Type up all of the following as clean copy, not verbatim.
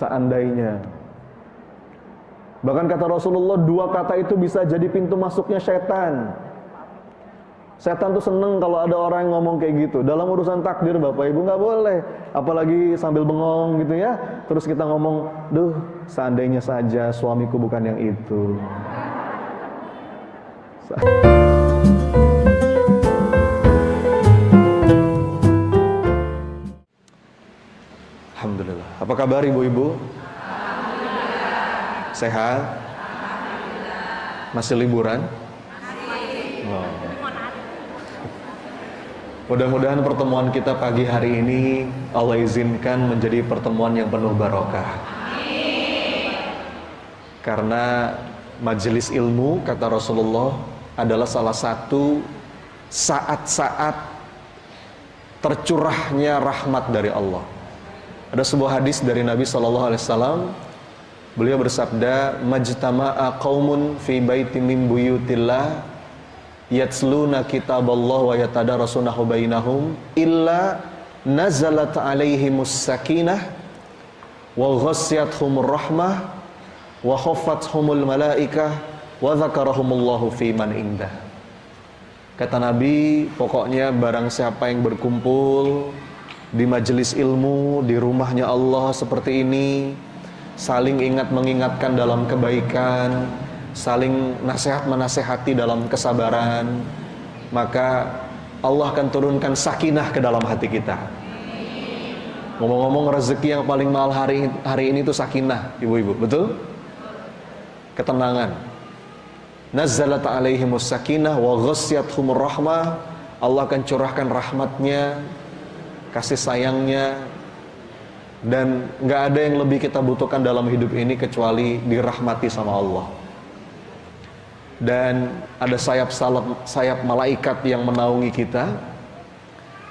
seandainya. Bahkan kata Rasulullah, 2 kata itu bisa jadi pintu masuknya setan. Setan tuh seneng kalau ada orang yang ngomong kayak gitu. Dalam urusan takdir Bapak Ibu nggak boleh, apalagi sambil bengong gitu ya. Terus kita ngomong, duh seandainya saja suamiku bukan yang itu. Alhamdulillah. Apa kabar Ibu-ibu? Sehat? Masih liburan? Oh. Mudah-mudahan pertemuan kita pagi hari ini Allah izinkan menjadi pertemuan yang penuh barokah. Karena majelis ilmu, kata Rasulullah, adalah salah satu saat-saat tercurahnya rahmat dari Allah. Ada sebuah hadis dari Nabi SAW. Beliau bersabda, majtama'a qaumun fi baitin min buyutillah yatsluna kitaballah wa yatadarasunahu bainahum illa nazalat alaihimus sakinah wa ghasyiyatuhumur rahmah wa khaffathumul malaikah wa dzakarahumullahu fi man indah. Kata Nabi, pokoknya barang siapa yang berkumpul di majelis ilmu, di rumahnya Allah seperti ini, saling ingat mengingatkan dalam kebaikan, saling nasihat menasehati dalam kesabaran, maka Allah akan turunkan sakinah ke dalam hati kita. Ngomong-ngomong, rezeki yang paling mahal hari ini itu sakinah, ibu-ibu, betul? Ketenangan. Nazzalat alaihimus sakinah wa ghasyiyatuhumur rahmah. Allah akan curahkan rahmatnya, kasih sayangnya, dan gak ada yang lebih kita butuhkan dalam hidup ini kecuali dirahmati sama Allah. Dan ada sayap malaikat yang menaungi kita.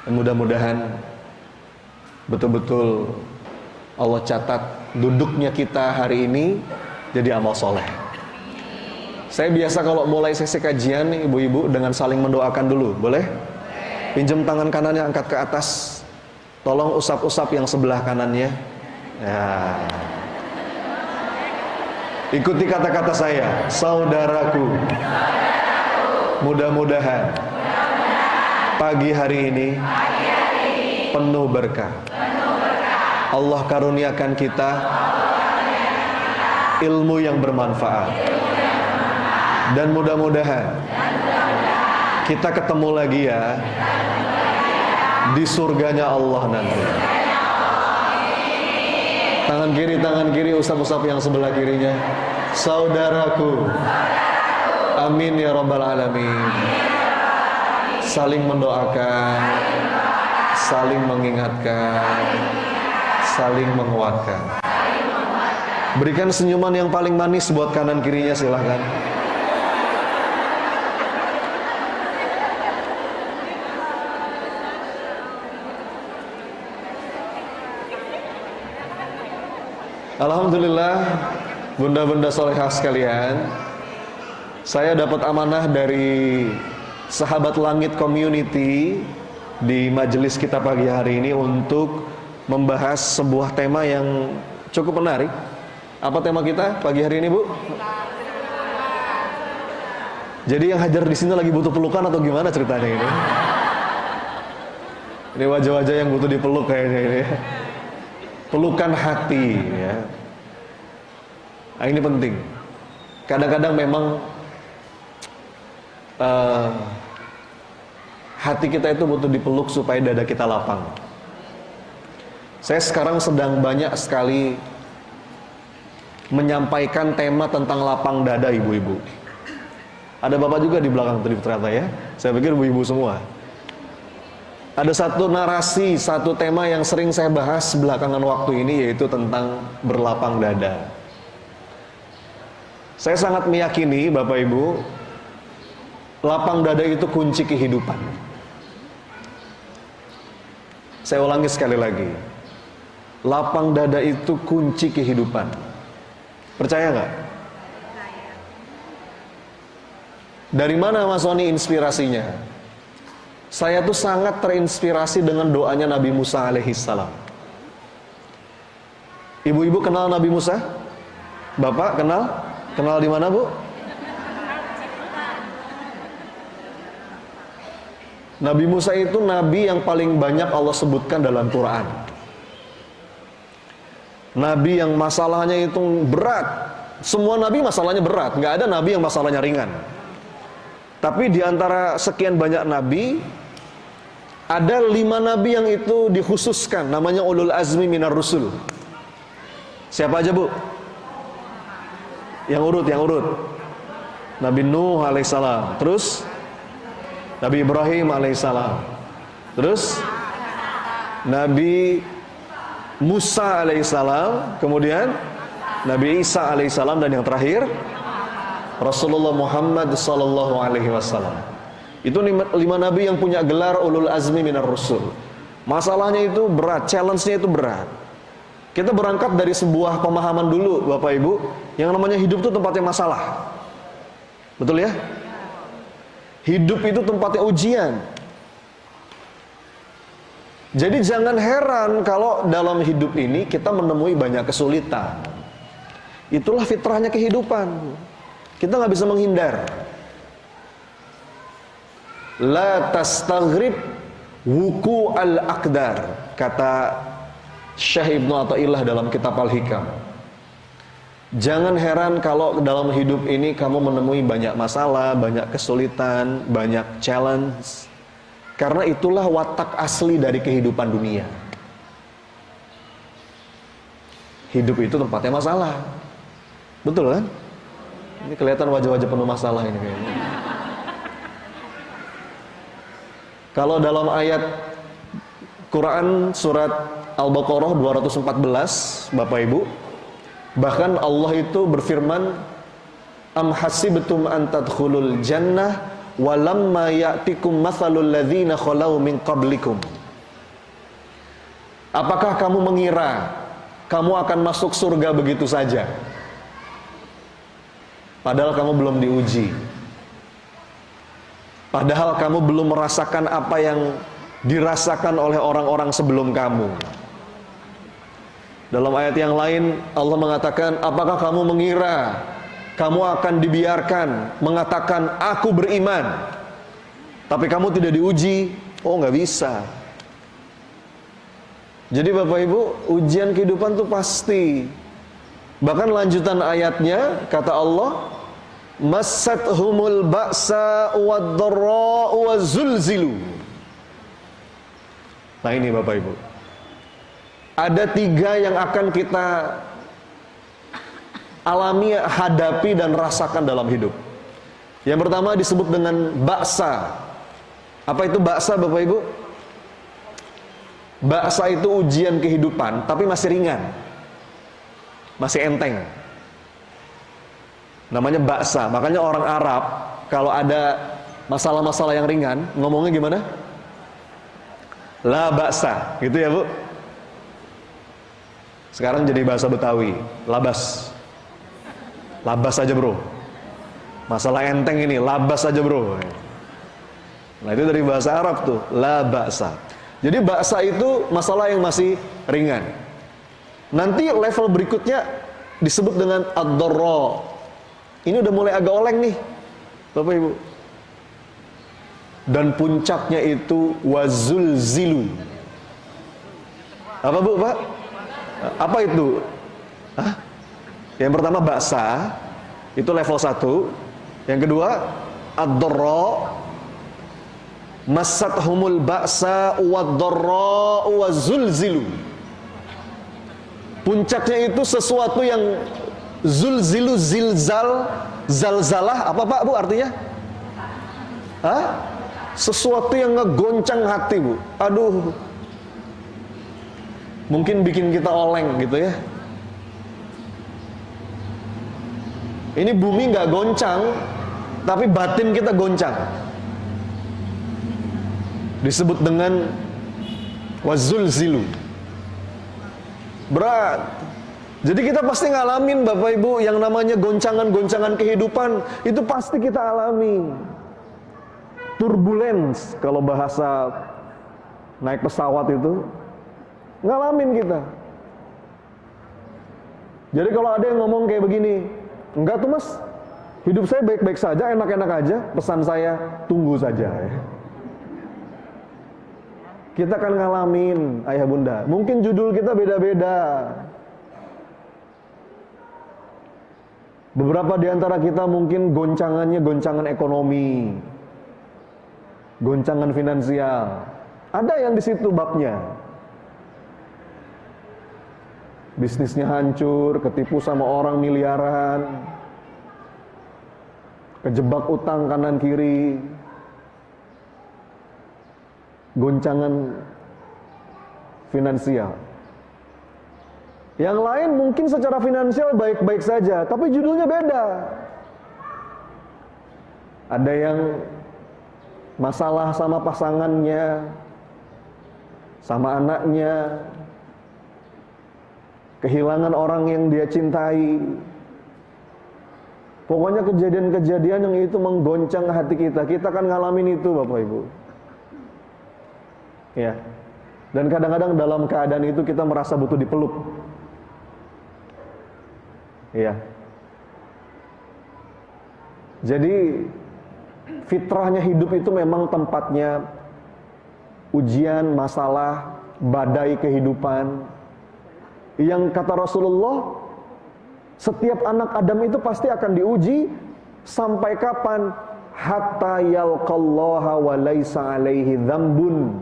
Dan mudah-mudahan betul-betul Allah catat duduknya kita hari ini jadi amal soleh. Saya biasa kalau mulai sesi kajian nih ibu-ibu dengan saling mendoakan dulu, boleh? Pinjam tangan kanannya, angkat ke atas. Tolong usap-usap yang sebelah kanannya. Ya. Ikuti kata-kata saya, saudaraku. Mudah-mudahan pagi hari ini penuh berkah. Allah karuniakan kita ilmu yang bermanfaat. Dan mudah-mudahan kita ketemu lagi ya di surganya Allah nanti. Tangan kiri usap-usap yang sebelah kirinya. Saudaraku. Amin ya rabbal alamin. Saling mendoakan, saling mengingatkan, saling menguatkan. Berikan senyuman yang paling manis buat kanan kirinya, silahkan. Alhamdulillah, bunda-bunda solehah sekalian, saya dapat amanah dari Sahabat Langit Community di majelis kita pagi hari ini untuk membahas sebuah tema yang cukup menarik. Apa tema kita pagi hari ini, Bu? Jadi yang hajar di sini lagi butuh pelukan atau gimana ceritanya ini? Ini wajah-wajah yang butuh dipeluk kayaknya ini. Pelukan hati ya. Nah, ini penting. Kadang-kadang memang hati kita itu butuh dipeluk supaya dada kita lapang. Saya sekarang sedang banyak sekali menyampaikan tema tentang lapang dada ibu-ibu. Ada bapak juga di belakang tadi ternyata ya. Saya pikir ibu-ibu semua. Ada satu narasi, satu tema yang sering saya bahas belakangan waktu ini, yaitu tentang berlapang dada. Saya sangat meyakini Bapak Ibu, lapang dada itu kunci kehidupan. Saya ulangi sekali lagi, lapang dada itu kunci kehidupan. Percaya nggak? Dari mana Mas Soni inspirasinya? Saya tuh sangat terinspirasi dengan doanya Nabi Musa alaihissalam. Ibu-ibu kenal Nabi Musa? Bapak kenal? Kenal di mana, Bu? Nabi Musa itu nabi yang paling banyak Allah sebutkan dalam Quran. Nabi yang masalahnya itu berat. Semua nabi masalahnya berat, nggak ada nabi yang masalahnya ringan. Tapi di antara sekian banyak nabi, ada 5 nabi yang itu dikhususkan, namanya ulul azmi minar rusul. Siapa aja, Bu? Yang urut. Nabi Nuh alaihissalam. Terus Nabi Ibrahim alaihissalam. Terus Nabi Musa alaihissalam. Kemudian Nabi Isa alaihissalam. Dan yang terakhir Rasulullah Muhammad sallallahu alaihi wasallam. Itu 5 nabi yang punya gelar ulul azmi minar rusul. Masalahnya itu berat, challenge-nya itu berat. Kita berangkat dari sebuah pemahaman dulu, Bapak Ibu, yang namanya hidup itu tempatnya masalah. Betul ya? Hidup itu tempatnya ujian. Jadi jangan heran kalau dalam hidup ini kita menemui banyak kesulitan. Itulah fitrahnya kehidupan. Kita nggak bisa menghindar. La tastaghrib wuku al-aqdar, kata Syekh Ibnu Athaillah dalam kitab Al-Hikam. Jangan heran kalau dalam hidup ini kamu menemui banyak masalah, banyak kesulitan, banyak challenge. Karena itulah watak asli dari kehidupan dunia. Hidup itu tempatnya masalah. Betul kan? Ini kelihatan wajah-wajah penuh masalah ini kayaknya. Kalau dalam ayat Quran surat Al-Baqarah 214, Bapak Ibu, bahkan Allah itu berfirman, am hasibtum an tadkhulul jannah walamma ya'tikum mathalul ladzina khalau min qablikum. Apakah kamu mengira kamu akan masuk surga begitu saja? Padahal kamu belum diuji. Padahal kamu belum merasakan apa yang dirasakan oleh orang-orang sebelum kamu. Dalam ayat yang lain Allah mengatakan, apakah kamu mengira kamu akan dibiarkan mengatakan aku beriman, tapi kamu tidak diuji? Oh, nggak bisa. Jadi Bapak Ibu, ujian kehidupan itu pasti. Bahkan lanjutan ayatnya kata Allah, massathumul ba'sa wad-dharra wazulzilu. Nah ini Bapak Ibu, ada 3 yang akan kita alami, hadapi dan rasakan dalam hidup. Yang pertama disebut dengan ba'sa. Apa itu ba'sa Bapak Ibu? Ba'sa itu ujian kehidupan, tapi masih ringan, masih enteng. Namanya ba'sa. Makanya orang Arab kalau ada masalah-masalah yang ringan, ngomongnya gimana? La ba'sa, gitu ya Bu. Sekarang jadi bahasa Betawi, labas. Labas aja bro. Masalah enteng ini, labas aja bro. Nah itu dari bahasa Arab tuh, la ba'sa. Jadi ba'sa itu masalah yang masih ringan. Nanti level berikutnya disebut dengan ad-dharra. Ini udah mulai agak oleng nih Bapak Ibu. Dan puncaknya itu wazulzilu. Apa Bu, Pak? Apa itu? Hah? Yang pertama ba'sa, itu level 1. Yang kedua ad-dharra, massathumul ba'sa wad-dharra wazulzilu. Puncaknya itu sesuatu yang zulzilu, zilzal, zalzalah. Apa Pak Bu artinya? Hah? Sesuatu yang ngegoncang hati Bu. Aduh, mungkin bikin kita oleng gitu ya. Ini bumi nggak goncang, tapi batin kita goncang. Disebut dengan wazulzilu. Berat. Jadi kita pasti ngalamin Bapak Ibu yang namanya goncangan-goncangan kehidupan. Itu pasti kita alami. Turbulence, kalau bahasa naik pesawat itu, ngalamin kita. Jadi kalau ada yang ngomong kayak begini, enggak tuh mas, hidup saya baik-baik saja, enak-enak aja, pesan saya, tunggu saja ya. Kita akan ngalamin, ayah bunda. Mungkin judul kita beda-beda. Beberapa di antara kita mungkin goncangannya goncangan ekonomi, goncangan finansial. Ada yang di situ babnya. Bisnisnya hancur, ketipu sama orang miliaran, kejebak utang kanan kiri, goncangan finansial. Yang lain mungkin secara finansial baik-baik saja, tapi judulnya beda. Ada yang masalah sama pasangannya, sama anaknya, kehilangan orang yang dia cintai. Pokoknya kejadian-kejadian yang itu menggoncang hati kita. Kita akan ngalamin itu Bapak Ibu. Ya. Dan kadang-kadang dalam keadaan itu kita merasa butuh dipeluk. Ya. Jadi fitrahnya hidup itu memang tempatnya ujian, masalah, badai kehidupan. Yang kata Rasulullah, setiap anak Adam itu pasti akan diuji sampai kapan? Hatta yalqallaha wa laisa alaihi dzambun.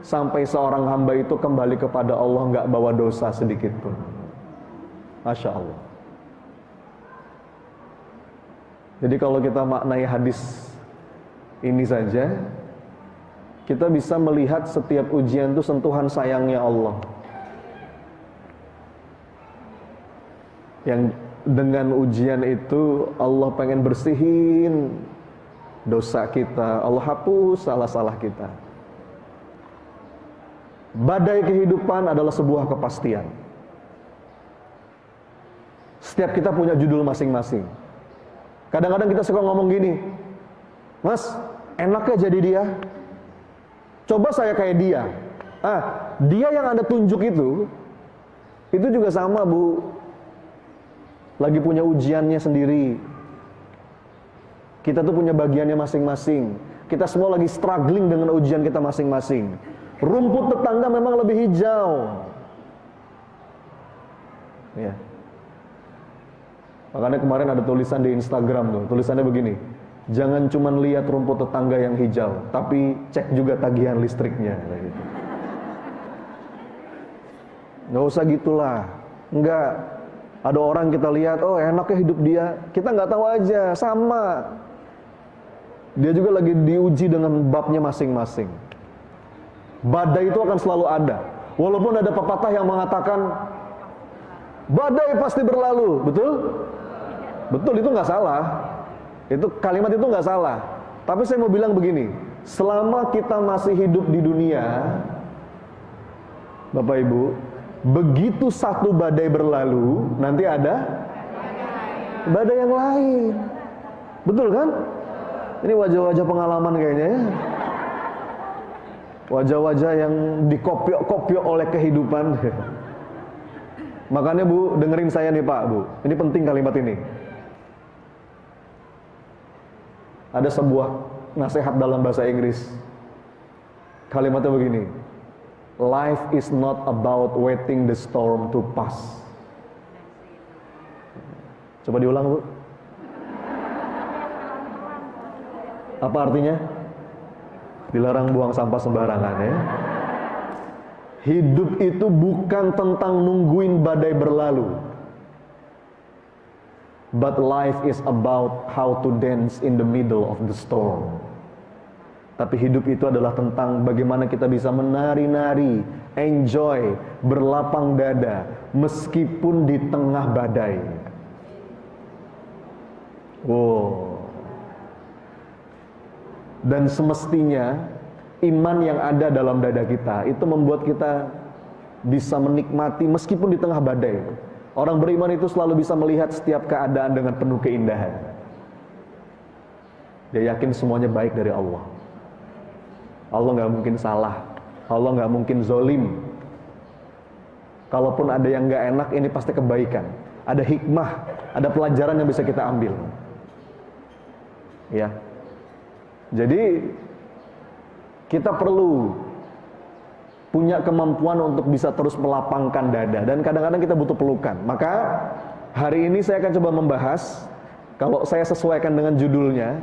Sampai seorang hamba itu kembali kepada Allah enggak bawa dosa sedikit pun. Masya Allah. Jadi kalau kita maknai hadis ini saja, kita bisa melihat setiap ujian itu sentuhan sayangnya Allah. Yang dengan ujian itu Allah pengen bersihin dosa kita, Allah hapus salah-salah kita. Badai kehidupan adalah sebuah kepastian. Setiap kita punya judul masing-masing. Kadang-kadang kita suka ngomong gini, Mas, enaknya jadi dia. Coba saya kayak dia. Dia yang Anda tunjuk itu juga sama Bu. Lagi punya ujiannya sendiri. Kita tuh punya bagiannya masing-masing. Kita semua lagi struggling dengan ujian kita masing-masing. Rumput tetangga memang lebih hijau. Ya. Makanya kemarin ada tulisan di Instagram tuh, tulisannya begini, jangan cuma lihat rumput tetangga yang hijau, tapi cek juga tagihan listriknya. Gitu. Nggak usah gitulah, enggak. Ada orang kita lihat, oh enaknya hidup dia, kita nggak tahu aja, sama. Dia juga lagi diuji dengan babnya masing-masing. Badai itu akan selalu ada, walaupun ada pepatah yang mengatakan badai pasti berlalu, betul? Betul, itu nggak salah. Itu kalimat itu nggak salah. Tapi saya mau bilang begini, selama kita masih hidup di dunia, Bapak Ibu, begitu satu badai berlalu, nanti ada badai yang lain. Betul kan? Ini wajah-wajah pengalaman kayaknya ya. Wajah-wajah yang dikopiok-kopiok oleh kehidupan. Makanya Bu, dengerin saya nih Pak, Bu. Ini penting kalimat ini. Ada sebuah nasihat dalam bahasa Inggris. Kalimatnya begini. Life is not about waiting the storm to pass. Coba diulang Bu. Apa artinya? Dilarang buang sampah sembarangan ya. Hidup itu bukan tentang nungguin badai berlalu. But life is about how to dance in the middle of the storm. Tapi hidup itu adalah tentang bagaimana kita bisa menari-nari, enjoy, berlapang dada, meskipun di tengah badai. Wow. Dan semestinya iman yang ada dalam dada kita itu membuat kita bisa menikmati meskipun di tengah badai. Orang beriman itu selalu bisa melihat setiap keadaan dengan penuh keindahan. Dia yakin semuanya baik dari Allah. Allah nggak mungkin salah. Allah nggak mungkin zolim. kalaupun ada yang nggak enak, ini pasti kebaikan. Ada hikmah, ada pelajaran yang bisa kita ambil. Ya. Jadi kita perlu punya kemampuan untuk bisa terus melapangkan dada, dan kadang-kadang kita butuh pelukan. Maka hari ini saya akan coba membahas, kalau saya sesuaikan dengan judulnya,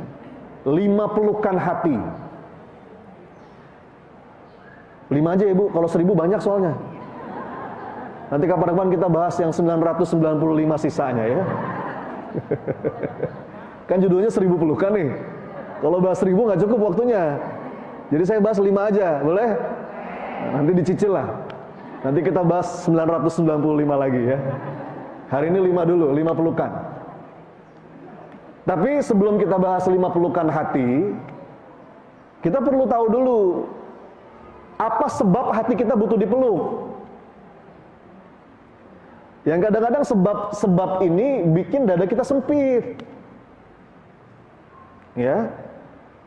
5 pelukan hati. 5 aja ya Bu, kalau 1000 banyak soalnya. Nanti kapan-kapan kita bahas yang 995 sisanya ya. Kan judulnya 1000 pelukan nih. Kalau bahas 1000 nggak cukup waktunya. Jadi saya bahas 5 aja, boleh? Nanti dicicil lah. Nanti kita bahas 995 lagi ya. Hari ini 5 dulu, 5 pelukan. Tapi sebelum kita bahas 5 pelukan hati, kita perlu tahu dulu apa sebab hati kita butuh dipeluk. Yang kadang-kadang sebab ini bikin dada kita sempit. Ya.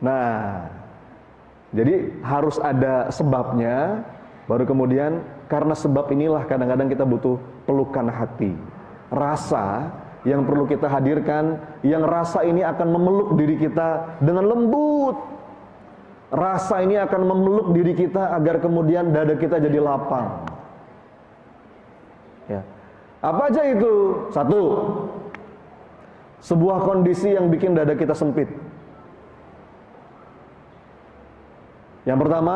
Nah, jadi harus ada sebabnya, baru kemudian karena sebab inilah kadang-kadang kita butuh pelukan hati. Rasa yang perlu kita hadirkan, yang rasa ini akan memeluk diri kita dengan lembut. Rasa ini akan memeluk diri kita agar kemudian dada kita jadi lapang. Ya. Apa aja itu? 1, sebuah kondisi yang bikin dada kita sempit. Yang pertama,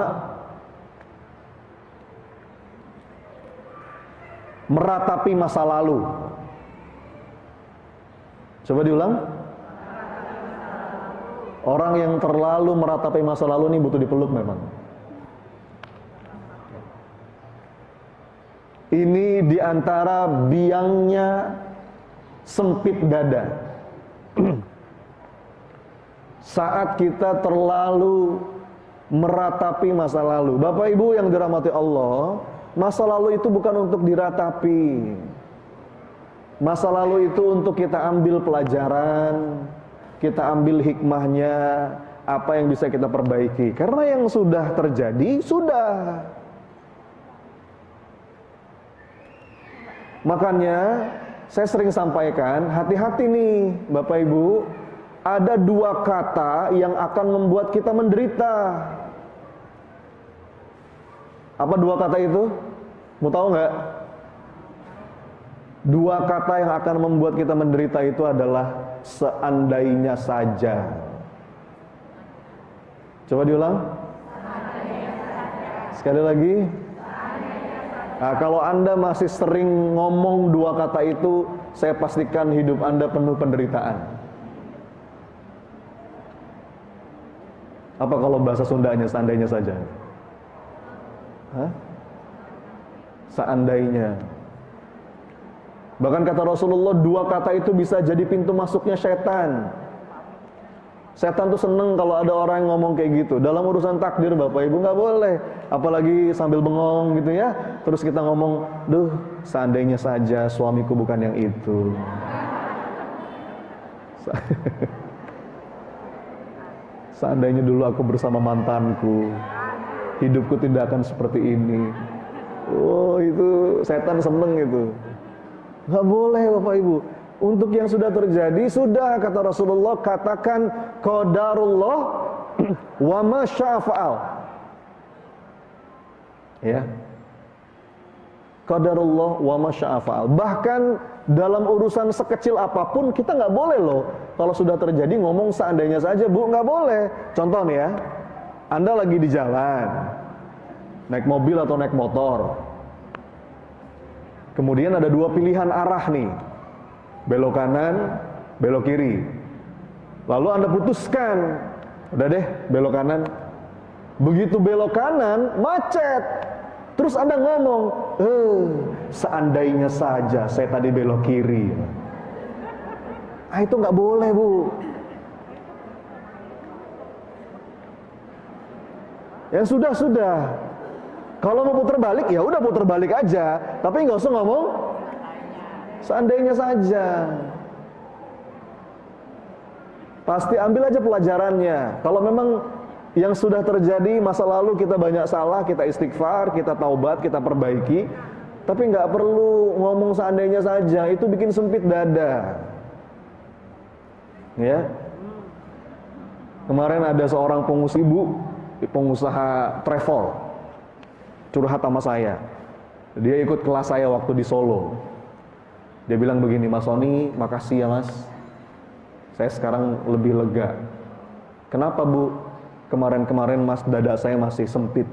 meratapi masa lalu. Coba diulang. Orang yang terlalu meratapi masa lalu ini butuh dipeluk memang. Ini diantara biangnya sempit dada. Saat kita terlalu meratapi masa lalu. Bapak Ibu yang dirahmati Allah, masa lalu itu bukan untuk diratapi. Masa lalu itu untuk kita ambil pelajaran, kita ambil hikmahnya, apa yang bisa kita perbaiki. Karena yang sudah terjadi, sudah. Makanya saya sering sampaikan, hati-hati nih Bapak Ibu, ada 2 kata yang akan membuat kita menderita. Apa 2 kata itu? Mau tahu nggak? 2 kata yang akan membuat kita menderita itu adalah seandainya saja. Coba diulang. Sekali lagi. Nah, kalau Anda masih sering ngomong 2 kata itu, saya pastikan hidup Anda penuh penderitaan. Apa kalau bahasa Sundanya seandainya saja? Hah? Seandainya. Bahkan kata Rasulullah, 2 kata itu bisa jadi pintu masuknya setan. Setan tuh seneng kalau ada orang yang ngomong kayak gitu. Dalam urusan takdir Bapak Ibu nggak boleh. Apalagi sambil bengong gitu ya. Terus kita ngomong, duh seandainya saja suamiku bukan yang itu. Seandainya dulu aku bersama mantanku, hidupku tidak akan seperti ini. Oh itu setan seneng itu. Nggak boleh Bapak Ibu. Untuk yang sudah terjadi, sudah kata Rasulullah, katakan qadarullah wa ma syaa fa'al. Ya. Qadarullah wa ma syaa fa'al. Bahkan dalam urusan sekecil apapun kita nggak boleh loh. Kalau sudah terjadi ngomong seandainya saja, Bu, nggak boleh. Contoh nih ya. Anda lagi di jalan, naik mobil atau naik motor. Kemudian ada 2 pilihan arah nih. Belok kanan, belok kiri. Lalu Anda putuskan, udah deh belok kanan. Begitu belok kanan, macet. Terus Anda ngomong, seandainya saja saya tadi belok kiri. Ah itu nggak boleh Bu. Yang sudah. Kalau mau putar balik, ya udah putar balik aja. Tapi nggak usah ngomong seandainya saja. Pasti ambil aja pelajarannya. Kalau memang yang sudah terjadi masa lalu kita banyak salah, kita istighfar, kita taubat, kita perbaiki. Tapi nggak perlu ngomong seandainya saja, itu bikin sempit dada. Ya. Kemarin ada seorang pengusaha travel curhat sama saya. Dia ikut kelas saya waktu di Solo. Dia bilang begini, Mas Sony, makasih ya Mas. Saya sekarang lebih lega. Kenapa Bu? Kemarin-kemarin Mas, dada saya masih sempit.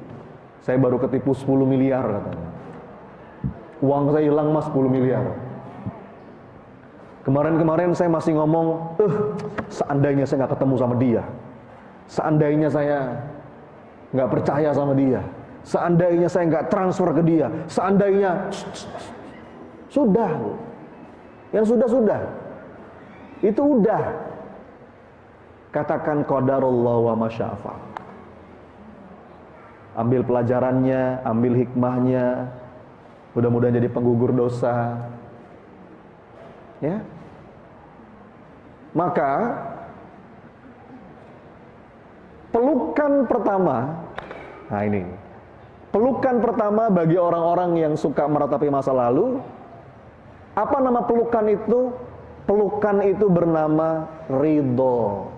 Saya baru ketipu 10 miliar katanya. Uang saya hilang Mas 10 miliar. Kemarin-kemarin saya masih ngomong, seandainya saya nggak ketemu sama dia. Seandainya saya nggak percaya sama dia. Seandainya saya nggak transfer ke dia. Seandainya, sudah. Yang sudah-sudah. Itu udah. Katakan qadarullah wa masya'fa. Ambil pelajarannya, ambil hikmahnya. Mudah-mudahan jadi penggugur dosa. Ya. Maka pelukan pertama, nah ini, pelukan pertama bagi orang-orang yang suka meratapi masa lalu, apa nama pelukan itu? Pelukan itu bernama ridho.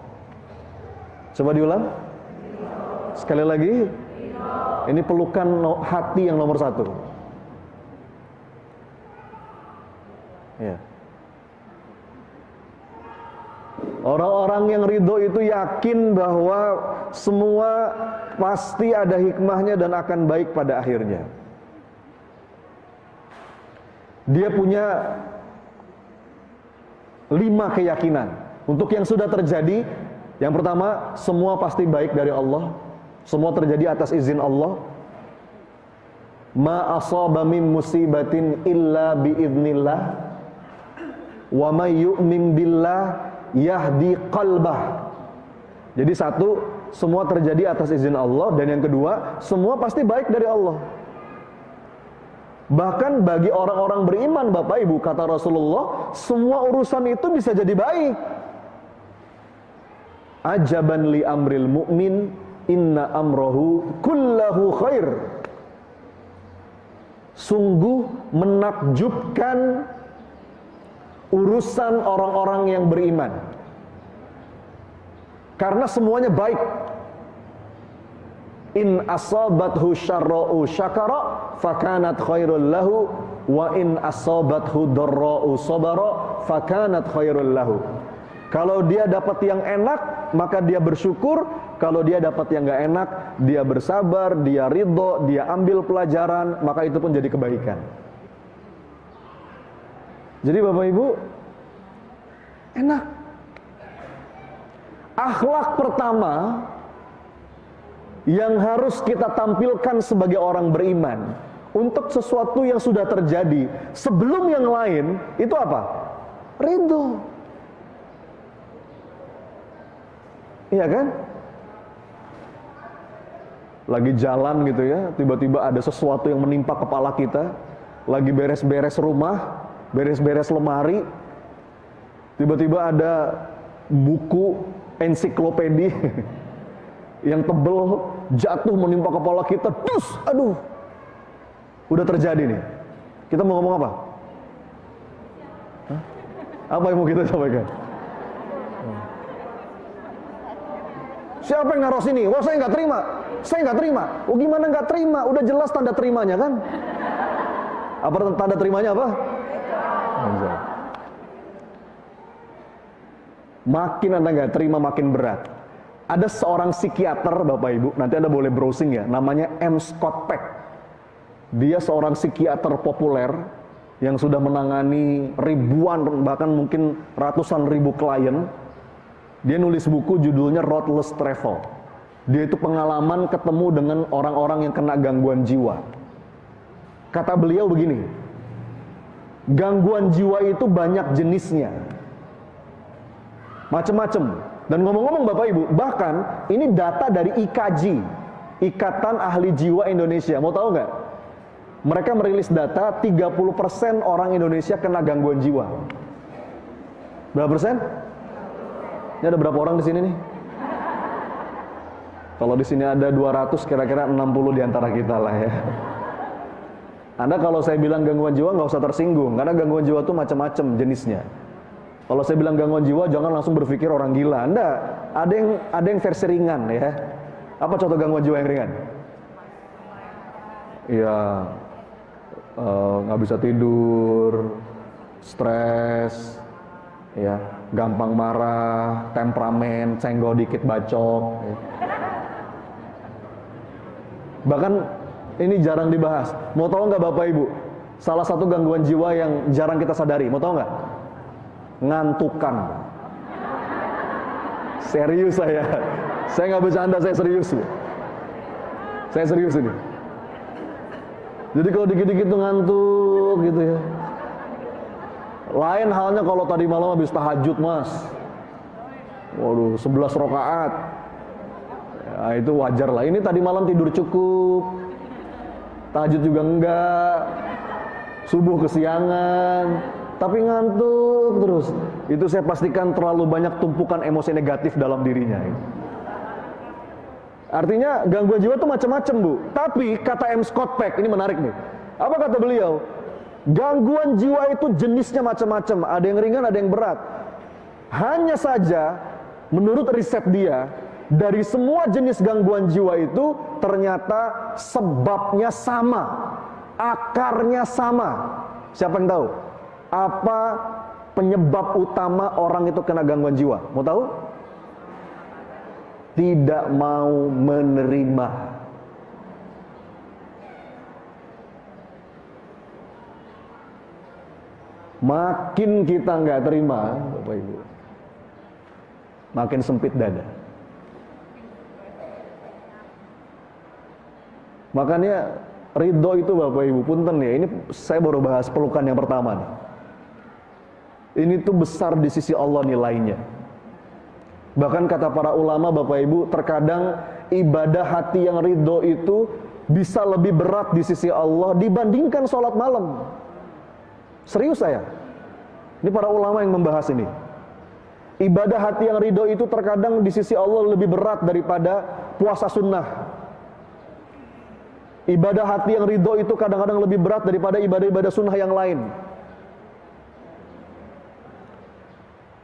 Coba diulang. Sekali lagi. Ini pelukan hati yang nomor satu. Ya. Orang-orang yang ridho itu yakin bahwa semua pasti ada hikmahnya dan akan baik pada akhirnya. Dia punya 5 keyakinan untuk yang sudah terjadi. Yang pertama, semua pasti baik dari Allah. Semua terjadi atas izin Allah. Ma asaba min musibatin illa biiznillah. Wa may yu'min billah yahdi qalbah. Jadi satu, semua terjadi atas izin Allah. Dan yang kedua, semua pasti baik dari Allah. Bahkan bagi orang-orang beriman, Bapak Ibu, kata Rasulullah, semua urusan itu bisa jadi baik. Ajaban li amril mu'min, inna amrohu kullahu khair. Sungguh menakjubkan urusan orang-orang yang beriman, karena semuanya baik. In asabathu syarra'u syakara fakanat khairul lahu wa in asabathu darra'u sabara fakanat khairul lahu. Kalau dia dapat yang enak, maka dia bersyukur. Kalau dia dapat yang gak enak, dia bersabar, dia ridho, dia ambil pelajaran, maka itu pun jadi kebaikan. Jadi Bapak Ibu, enak. Akhlak pertama yang harus kita tampilkan sebagai orang beriman untuk sesuatu yang sudah terjadi sebelum yang lain, itu apa? Ridho. Iya kan? Lagi jalan gitu ya, tiba-tiba ada sesuatu yang menimpa kepala kita. Lagi beres-beres rumah, beres-beres lemari, tiba-tiba ada buku ensiklopedi yang tebel jatuh menimpa kepala kita. Dus, aduh, udah terjadi nih. Kita mau ngomong apa? Hah? Apa yang mau kita sampaikan? Siapa yang naruh sini? Wah, saya nggak terima. Saya nggak terima. Oh, gimana nggak terima? Udah jelas tanda terimanya kan? Apa tanda terimanya apa? Makin Anda nggak terima, makin berat. Ada seorang psikiater, Bapak Ibu, nanti Anda boleh browsing ya, namanya M. Scott Peck. Dia seorang psikiater populer yang sudah menangani ribuan, bahkan mungkin ratusan ribu klien. Dia nulis buku judulnya Roadless Travel. Dia itu pengalaman ketemu dengan orang-orang yang kena gangguan jiwa. Kata beliau begini, gangguan jiwa itu banyak jenisnya, macam-macam. Dan ngomong-ngomong Bapak Ibu, bahkan ini data dari IKJ, Ikatan Ahli Jiwa Indonesia. Mau tahu nggak? Mereka merilis data 30% orang Indonesia kena gangguan jiwa. Berapa persen? Ini ada berapa orang di sini nih? Kalau di sini ada 200, kira-kira 60 di antara kita lah ya. Anda kalau saya bilang gangguan jiwa nggak usah tersinggung, karena gangguan jiwa itu macam-macam jenisnya. Kalau saya bilang gangguan jiwa, jangan langsung berpikir orang gila. Anda ada yang versi ringan ya. Apa contoh gangguan jiwa yang ringan? Ya, nggak bisa tidur, stres, ya, gampang marah, temperamen, senggol dikit bacok. Ya. Bahkan ini jarang dibahas. Mau tahu nggak Bapak Ibu? Salah satu gangguan jiwa yang jarang kita sadari. Mau tahu nggak? Ngantukan. Serius saya nggak bercanda, saya serius. Saya serius ini. Jadi kalau dikit-dikit tuh ngantuk gitu ya. Lain halnya kalau tadi malam habis tahajud mas. Waduh, 11 rakaat. Ya, itu wajar lah. Ini tadi malam tidur cukup. Tahajud juga enggak. Subuh kesiangan. Tapi ngantuk terus. Itu saya pastikan terlalu banyak tumpukan emosi negatif dalam dirinya. Artinya gangguan jiwa itu macam-macam Bu. Tapi kata M. Scott Peck, ini menarik nih. Apa kata beliau? Gangguan jiwa itu jenisnya macam-macam. Ada yang ringan, ada yang berat. Hanya saja menurut riset dia, dari semua jenis gangguan jiwa itu ternyata sebabnya sama, akarnya sama. Siapa yang tahu? Apa penyebab utama orang itu kena gangguan jiwa? Mau tahu? Tidak mau menerima. Makin kita nggak terima, Bapak Ibu, makin sempit dada. Makanya ridho itu Bapak Ibu, punten ya, ini saya baru bahas pelukan yang pertama nih. Ini tuh besar di sisi Allah nilainya. Bahkan kata para ulama Bapak Ibu, terkadang ibadah hati yang ridho itu bisa lebih berat di sisi Allah dibandingkan sholat malam. Serius saya. Ini para ulama yang membahas ini. Ibadah hati yang ridho itu terkadang di sisi Allah lebih berat daripada puasa sunnah. Ibadah hati yang ridho itu kadang-kadang lebih berat daripada ibadah-ibadah sunnah yang lain.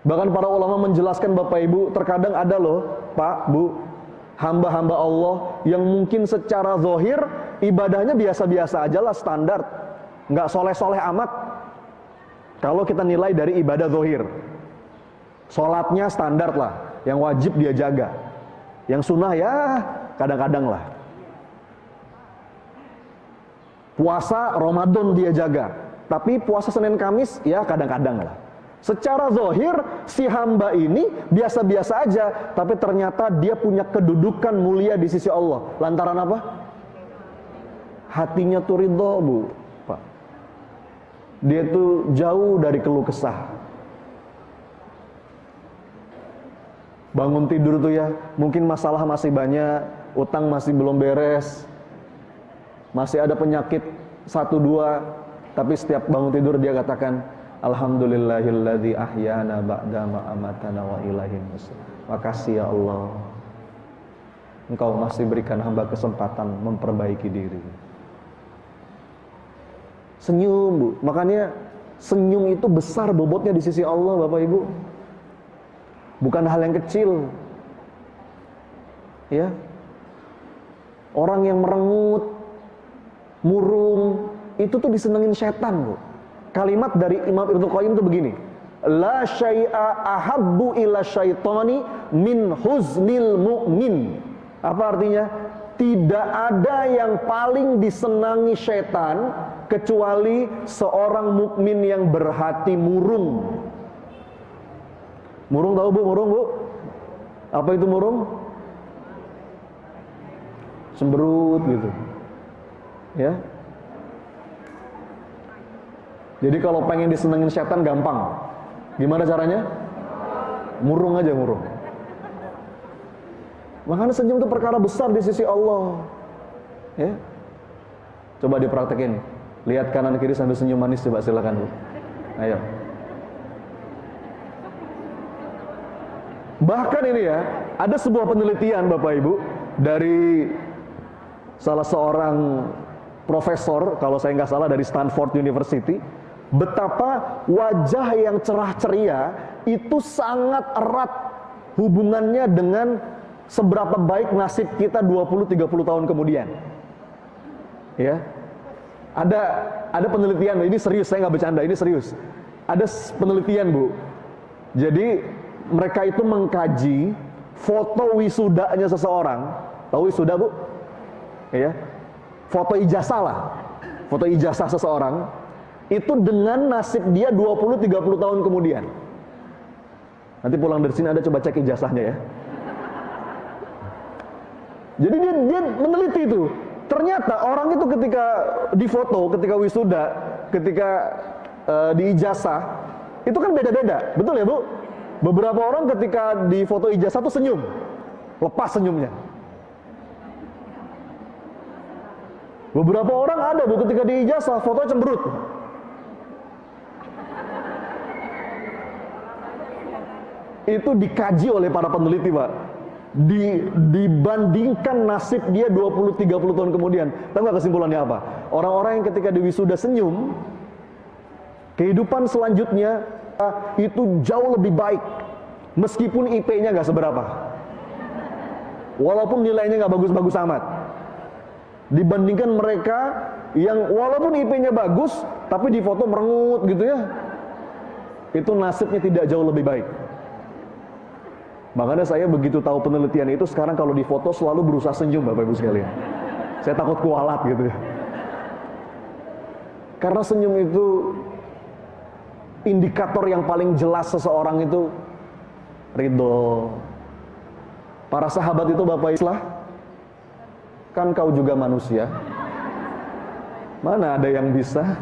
Bahkan para ulama menjelaskan Bapak Ibu, terkadang ada loh Pak, Bu, hamba-hamba Allah yang mungkin secara zahir ibadahnya biasa-biasa aja lah, standar, nggak soleh-soleh amat. Kalau kita nilai dari ibadah zahir, sholatnya standar lah, yang wajib dia jaga, yang sunnah ya kadang-kadang lah. Puasa Ramadan dia jaga, tapi puasa Senin Kamis ya kadang-kadang lah. Secara zahir si hamba ini biasa-biasa aja, tapi ternyata dia punya kedudukan mulia di sisi Allah. Lantaran apa? Hatinya tuh ridho Bu, Pak. Dia tuh jauh dari keluh kesah. Bangun tidur tuh ya, mungkin masalah masih banyak, utang masih belum beres, masih ada penyakit 1-2, tapi setiap bangun tidur dia katakan, Alhamdulillahilladzi ahyana ba'da ma amatana wa ilaihin nusur. Makasih ya Allah, Engkau masih berikan hamba kesempatan memperbaiki diri. Senyum Bu, makanya senyum itu besar bobotnya di sisi Allah Bapak Ibu. Bukan hal yang kecil. Ya. Orang yang merengut, murung, itu tuh disenengin setan Bu. Kalimat dari Imam Ibnu Qayyim itu begini, la syai'a ahabbu ila syaitani min huznil mu'min. Apa artinya? Tidak ada yang paling disenangi setan kecuali seorang mukmin yang berhati murung. Murung tahu Bu, murung Bu? Apa itu murung? Semberut gitu. Ya. Jadi kalau pengen disenengin setan gampang. Gimana caranya? Murung aja, murung. Makanya senyum itu perkara besar di sisi Allah. Ya. Coba dipraktekin. Lihat kanan kiri sambil senyum manis, coba silakan Bu. Ayo. Bahkan ini ya, ada sebuah penelitian Bapak Ibu dari salah seorang profesor, kalau saya nggak salah dari Stanford University, betapa wajah yang cerah ceria itu sangat erat hubungannya dengan seberapa baik nasib kita 20-30 tahun kemudian. Ya, ada penelitian, ini serius, saya nggak bercanda, ini serius. Ada penelitian, Bu. Jadi mereka itu mengkaji foto wisudanya seseorang. Tahu wisuda, Bu? Ya, foto ijazah lah. Foto ijazah seseorang itu dengan nasib dia 20-30 tahun kemudian. Nanti pulang dari sini Anda coba cek ijazahnya ya. Jadi dia meneliti itu. Ternyata orang itu ketika difoto, ketika wisuda, ketika di ijazah, itu kan beda-beda. Betul ya, Bu? Beberapa orang ketika di foto ijazah tuh senyum. Lepas senyumnya. Beberapa orang ada, Bu, ketika di ijazah fotonya cemberut. Itu dikaji oleh para peneliti, Pak. Dibandingkan nasib dia 20-30 tahun kemudian. Tahu nggak kesimpulannya apa? Orang-orang yang ketika di wisuda senyum, kehidupan selanjutnya itu jauh lebih baik. Meskipun IP-nya nggak seberapa. Walaupun nilainya nggak bagus-bagus amat. Dibandingkan mereka yang walaupun IP-nya bagus, tapi di foto merengut gitu ya. Itu nasibnya tidak jauh lebih baik. Makanya saya begitu tahu penelitian itu, sekarang kalau di foto selalu berusaha senyum, Bapak Ibu sekalian. Saya takut kualat gitu ya. Karena senyum itu indikator yang paling jelas seseorang itu ridho. Para sahabat itu, Bapak Islah, kan kau juga manusia. Mana ada yang bisa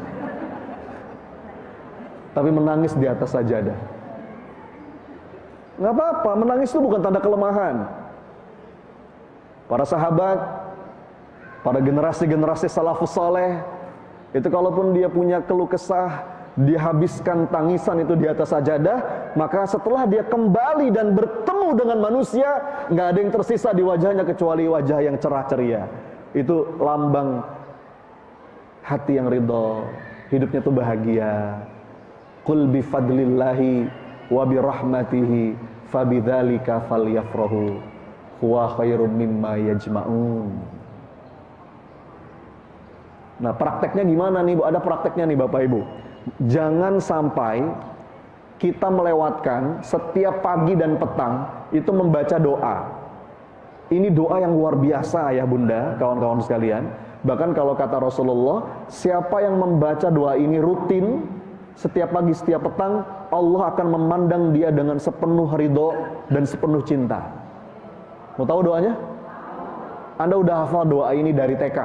tapi menangis di atas sajadah. Nggak apa-apa, menangis itu bukan tanda kelemahan. Para sahabat, para generasi-generasi salafus saleh, itu kalaupun dia punya keluh kesah, dia habiskan tangisan itu di atas sajadah, maka setelah dia kembali dan bertemu dengan manusia, nggak ada yang tersisa di wajahnya kecuali wajah yang cerah ceria. Itu lambang hati yang ridho, hidupnya tuh bahagia. Qul bi fadlillahi wa bi rahmatihi fabidzalika falyafrahu huwa khairum mimma yajma'un. Nah, prakteknya gimana nih, Bu? Ada prakteknya nih, Bapak Ibu. Jangan sampai kita melewatkan setiap pagi dan petang itu membaca doa. Ini doa yang luar biasa, Ayah Bunda, kawan-kawan sekalian. Bahkan kalau kata Rasulullah, siapa yang membaca doa ini rutin setiap pagi, setiap petang, Allah akan memandang dia dengan sepenuh ridho dan sepenuh cinta. Mau tahu doanya? Anda udah hafal doa ini dari TK?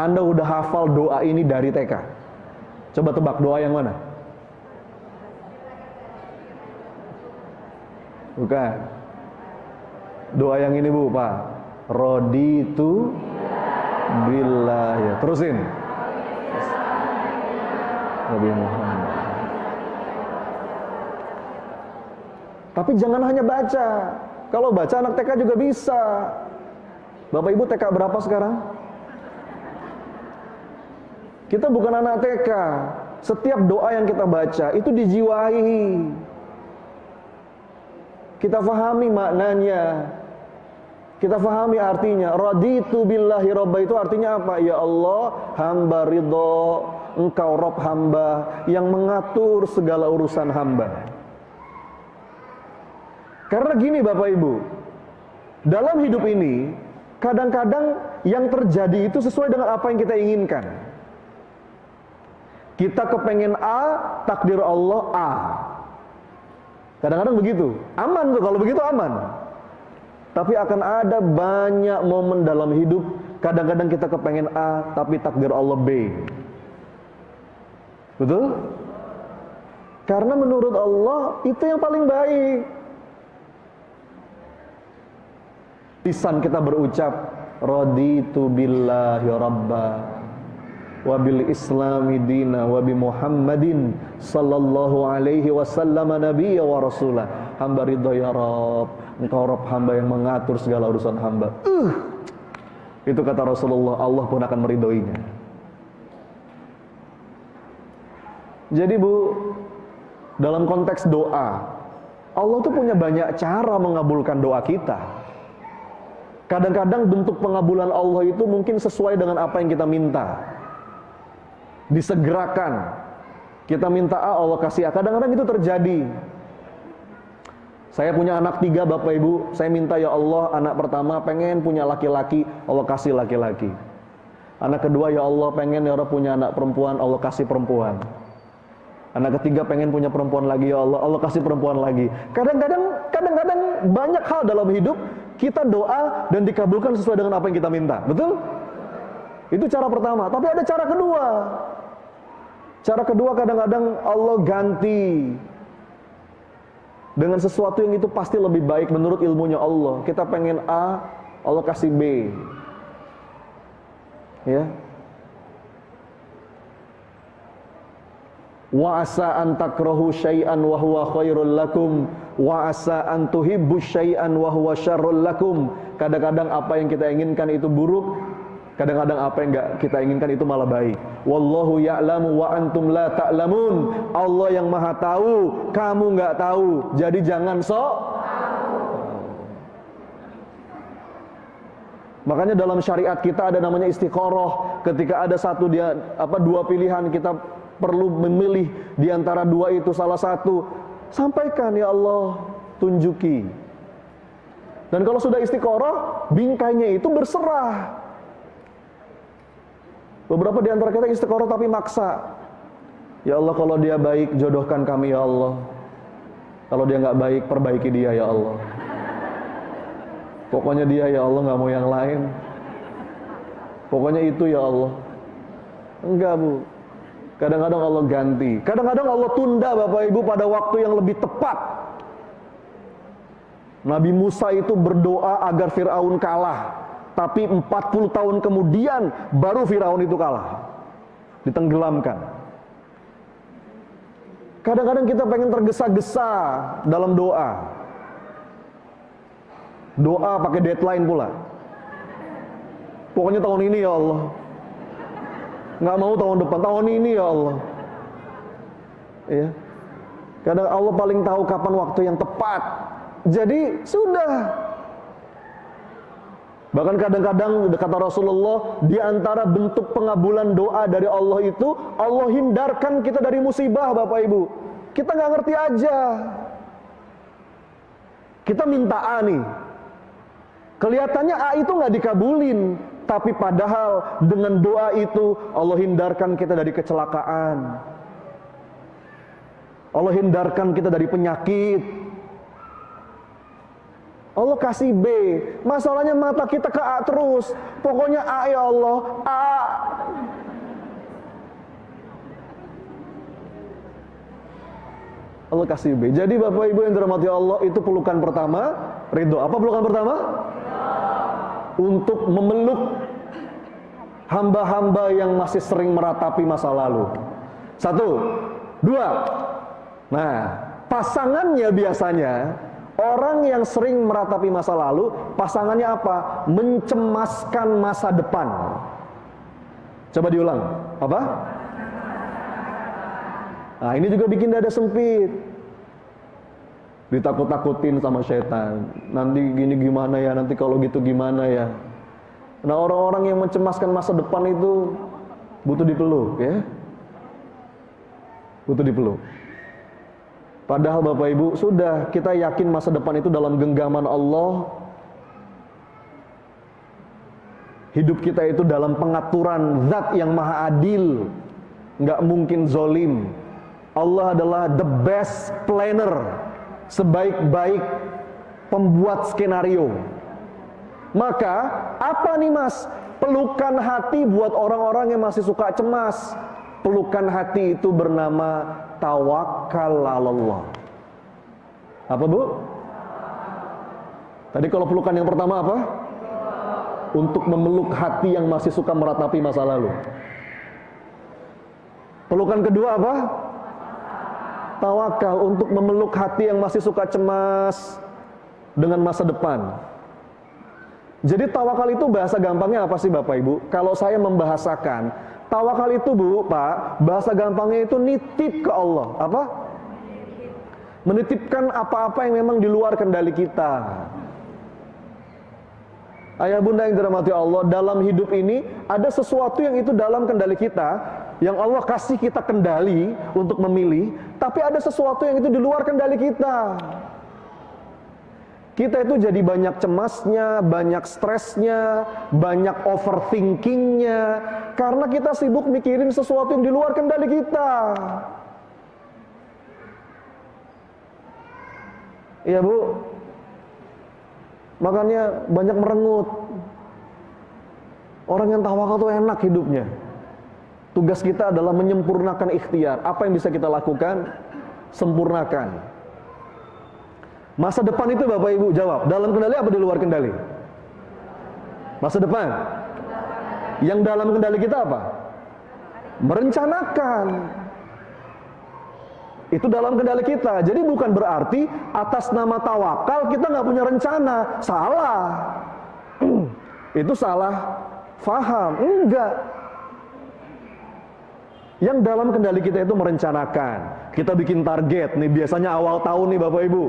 Anda udah hafal doa ini dari TK? Coba tebak doa yang mana? Bukan. Doa yang ini, Bu, Pak. Raditu billah, ya. Terusin. Nabi Muhammad. Tapi jangan hanya baca. Kalau baca anak TK juga bisa. Bapak Ibu TK berapa sekarang? Kita bukan anak TK. Setiap doa yang kita baca itu dijiwai. Kita fahami maknanya. Kita fahami artinya. Raditu billahi robba itu artinya apa? Ya Allah, hamba ridho, Engkau Rob hamba yang mengatur segala urusan hamba. Karena gini Bapak Ibu, dalam hidup ini kadang-kadang yang terjadi itu sesuai dengan apa yang kita inginkan. Kita kepengen A, takdir Allah A. Kadang-kadang begitu, aman tuh, kalau begitu aman. Tapi akan ada banyak momen dalam hidup, kadang-kadang kita kepengen A, tapi takdir Allah B. Betul? Karena menurut Allah itu yang paling baik. Lisan kita berucap raditu billahi rabba wa bil islami dina wa bi Muhammadin sallallahu alaihi wasallam nabiyya wa rasulah. Hamba ridho ya Rabb, Engkau Rabb hamba yang mengatur segala urusan hamba. Itu kata Rasulullah, Allah pun akan meridhoinya. Jadi Bu, dalam konteks doa, Allah tuh punya banyak cara mengabulkan doa kita. Kadang-kadang bentuk pengabulan Allah itu mungkin sesuai dengan apa yang kita minta. Disegerakan. Kita minta A, Allah kasih A. Kadang-kadang itu terjadi. Saya punya anak 3 Bapak Ibu. Saya minta ya Allah, anak pertama pengen punya laki-laki, Allah kasih laki-laki. Anak kedua ya Allah pengen ya Allah punya anak perempuan, Allah kasih perempuan. Anak ketiga pengen punya perempuan lagi ya Allah, Allah kasih perempuan lagi. Kadang-kadang banyak hal dalam hidup kita doa dan dikabulkan sesuai dengan apa yang kita minta. Betul? Itu cara pertama. Tapi ada cara kedua. Cara kedua kadang-kadang Allah ganti dengan sesuatu yang itu pasti lebih baik menurut ilmunya Allah. Kita pengen A, Allah kasih B. Ya. Wa asa an takrahu syai'an wa huwa khairul lakum wa asa an tuhibbu syai'an wa huwa syarrul lakum. Kadang-kadang apa yang kita inginkan itu buruk, kadang-kadang apa yang enggak kita inginkan itu malah baik. Wallahu ya'lamu wa antum la ta'lamun. Allah yang Maha tahu, kamu enggak tahu. Jadi jangan sok Makanya dalam syariat kita ada namanya istiqoroh. Ketika ada dua pilihan, kita perlu memilih di antara dua itu salah satu. Sampaikan ya Allah, tunjuki. Dan kalau sudah istiqoroh, bingkainya itu berserah. Beberapa di antara kita istiqoroh tapi maksa. Ya Allah, kalau dia baik, jodohkan kami ya Allah. Kalau dia nggak baik, perbaiki dia ya Allah. Pokoknya dia ya Allah, nggak mau yang lain. Pokoknya itu ya Allah. Enggak Bu. Kadang-kadang Allah ganti. Kadang-kadang Allah tunda Bapak Ibu pada waktu yang lebih tepat. Nabi Musa itu berdoa agar Fir'aun kalah. Tapi 40 tahun kemudian baru Fir'aun itu kalah. Ditenggelamkan. Kadang-kadang kita pengen tergesa-gesa dalam doa. Doa pakai deadline pula. Pokoknya tahun ini ya Allah. Nggak mau tahun depan, tahun ini ya Allah. Ya. Kadang Allah paling tahu kapan waktu yang tepat. Jadi sudah. Bahkan kadang-kadang kata Rasulullah, di antara bentuk pengabulan doa dari Allah itu, Allah hindarkan kita dari musibah Bapak Ibu. Kita nggak ngerti aja. Kita minta A nih. Kelihatannya A itu nggak dikabulin, tapi padahal dengan doa itu Allah hindarkan kita dari kecelakaan. Allah hindarkan kita dari penyakit. Allah kasih B. Masalahnya mata kita ke A terus. Pokoknya A ya Allah, A. Allah kasih B. Jadi Bapak Ibu yang dirahmati Allah, itu pelukan pertama, ridho. Apa pelukan pertama? Untuk memeluk hamba-hamba yang masih sering meratapi masa lalu. 1, 2. Nah, pasangannya biasanya orang yang sering meratapi masa lalu, pasangannya apa? Mencemaskan masa depan. Coba diulang. Apa? Nah, ini juga bikin dada sempit. Ditakut-takutin sama setan. Nanti gini gimana ya, nanti kalau gitu gimana ya. Nah, orang-orang yang mencemaskan masa depan itu butuh dipeluk ya. Butuh dipeluk. Padahal Bapak Ibu, sudah kita yakin masa depan itu dalam genggaman Allah. Hidup kita itu dalam pengaturan zat yang maha adil. Nggak mungkin zolim. Allah adalah the best planner, sebaik-baik pembuat skenario. Maka apa nih Mas? Pelukan hati buat orang-orang yang masih suka cemas. Pelukan hati itu bernama tawakal 'alallah. Apa Bu? Tadi kalau pelukan yang pertama apa? Untuk memeluk hati yang masih suka meratapi masa lalu. Pelukan kedua apa? Tawakal, untuk memeluk hati yang masih suka cemas dengan masa depan. Jadi tawakal itu bahasa gampangnya apa sih Bapak Ibu? Kalau saya membahasakan, tawakal itu Bu, Pak, bahasa gampangnya itu nitip ke Allah. Apa? Menitipkan apa-apa yang memang di luar kendali kita. Ayah bunda yang dirahmati Allah, dalam hidup ini ada sesuatu yang itu dalam kendali kita, yang Allah kasih kita kendali untuk memilih, tapi ada sesuatu yang itu di luar kendali kita. Kita itu jadi banyak cemasnya, banyak stresnya, banyak overthinkingnya, karena kita sibuk mikirin sesuatu yang di luar kendali kita. Iya Bu, makanya banyak merengut. Orang yang tawakal itu enak hidupnya. Tugas kita adalah menyempurnakan ikhtiar. Apa yang bisa kita lakukan? Sempurnakan. Masa depan itu Bapak Ibu jawab, dalam kendali apa di luar kendali? Masa depan. Yang dalam kendali kita apa? Merencanakan. Itu dalam kendali kita. Jadi bukan berarti atas nama tawakal kita nggak punya rencana. Salah. Itu salah faham. Enggak. Yang dalam kendali kita itu merencanakan. Kita bikin target. Nih biasanya awal tahun nih Bapak Ibu.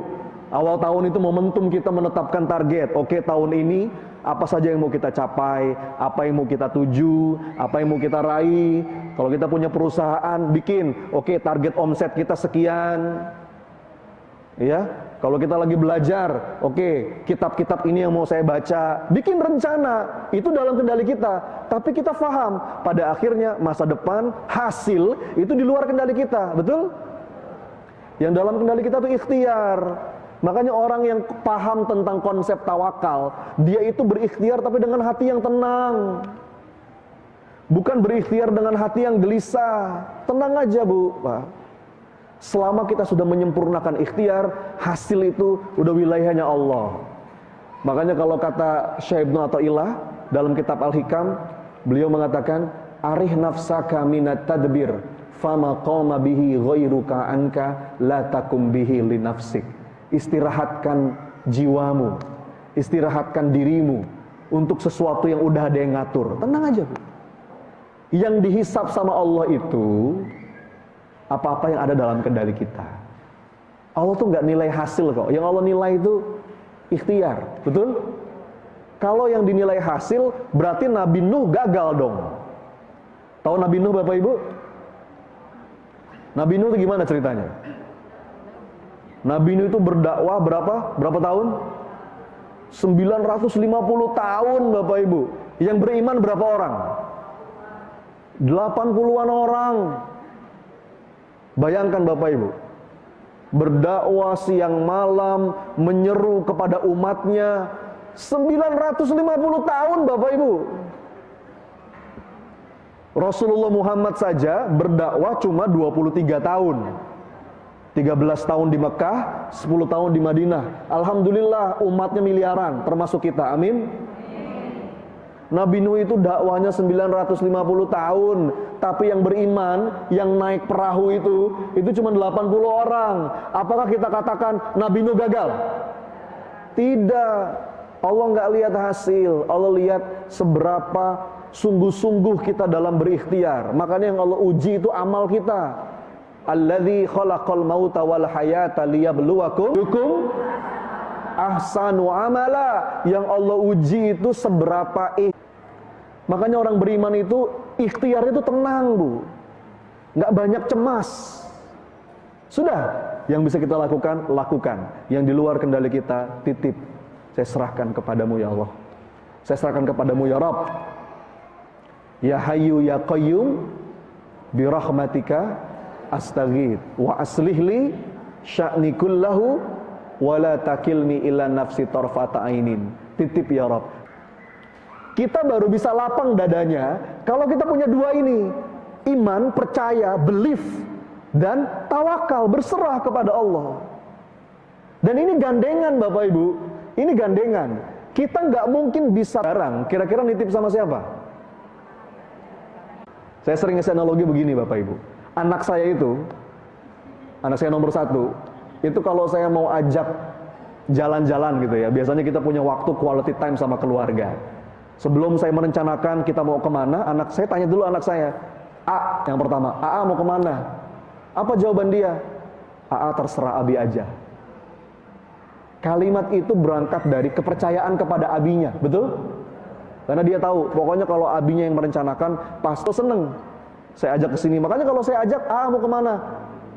Awal tahun itu momentum kita menetapkan target. Oke, tahun ini apa saja yang mau kita capai, apa yang mau kita tuju, apa yang mau kita raih. Kalau kita punya perusahaan, bikin, oke, target omset kita sekian. Ya, kalau kita lagi belajar, oke, kitab-kitab ini yang mau saya baca. Bikin rencana, itu dalam kendali kita. Tapi kita paham, pada akhirnya masa depan, hasil, itu di luar kendali kita. Betul? Yang dalam kendali kita itu ikhtiar. Makanya orang yang paham tentang konsep tawakal, dia itu berikhtiar tapi dengan hati yang tenang. Bukan berikhtiar dengan hati yang gelisah. Tenang aja Bu, Pak. Selama kita sudah menyempurnakan ikhtiar, hasil itu udah wilayahnya Allah. Makanya kalau kata Syekh Ibnu Athaillah dalam kitab Al-Hikam, beliau mengatakan, arih nafsaka minat tadbir, fama qama bihi ghairuka anka la takum bihi li nafsik. Istirahatkan jiwamu, istirahatkan dirimu untuk sesuatu yang udah ada yang ngatur. Tenang aja Bu. Yang dihisap sama Allah itu apa-apa yang ada dalam kendali kita. Allah tuh nggak nilai hasil kok. Yang Allah nilai itu ikhtiar, betul? Kalau yang dinilai hasil berarti Nabi Nuh gagal dong. Tahu Nabi Nuh Bapak Ibu? Nabi Nuh itu gimana ceritanya? Nabi Nuh itu berdakwah berapa tahun? 950 tahun Bapak Ibu. Yang beriman berapa orang? 80-an orang. Bayangkan Bapak Ibu, berdakwah siang malam, menyeru kepada umatnya 950 tahun Bapak Ibu. Rasulullah Muhammad saja berdakwah cuma 23 tahun. 13 tahun di Mekah, 10 tahun di Madinah. Alhamdulillah umatnya miliaran, termasuk kita. Amin. Nabi Nuh itu dakwahnya 950 tahun, tapi yang beriman, yang naik perahu itu cuma 80 orang. Apakah kita katakan Nabi Nuh gagal? Tidak. Allah nggak lihat hasil, Allah lihat seberapa sungguh-sungguh kita dalam berikhtiar. Makanya yang Allah uji itu amal kita. Alladzi khalaqal mauta wal hayata liyabluwakum ahsanu amala. Yang Allah uji itu seberapa Makanya orang beriman itu ikhtiar itu tenang Bu, nggak banyak cemas. Sudah, yang bisa kita lakukan, lakukan. Yang di luar kendali kita, titip. Saya serahkan kepadamu ya Allah. Saya serahkan kepadamu ya Rabb. Ya Hayyu ya Qayyum birahmatika astaghith wa aslih li sya'ni kullahu wa la takilni ila nafsi tarfata ainin. Titip ya Rabb. Kita baru bisa lapang dadanya kalau kita punya dua ini. Iman, percaya, belief, dan tawakal, berserah kepada Allah. Dan ini gandengan Bapak Ibu. Ini gandengan. Kita nggak mungkin bisa barang. Kira-kira nitip sama siapa? Saya sering ngasih analogi begini Bapak Ibu. Anak saya itu, anak saya nomor 1, itu kalau saya mau ajak jalan-jalan gitu ya. Biasanya kita punya waktu quality time sama keluarga. Sebelum saya merencanakan kita mau kemana, anak saya tanya dulu anak saya, A yang pertama, AA mau kemana? Apa jawaban dia? AA terserah Abi aja. Kalimat itu berangkat dari kepercayaan kepada abinya, betul? Karena dia tahu, pokoknya kalau abinya yang merencanakan, pasti seneng. Saya ajak ke sini, makanya kalau saya ajak, AA mau kemana?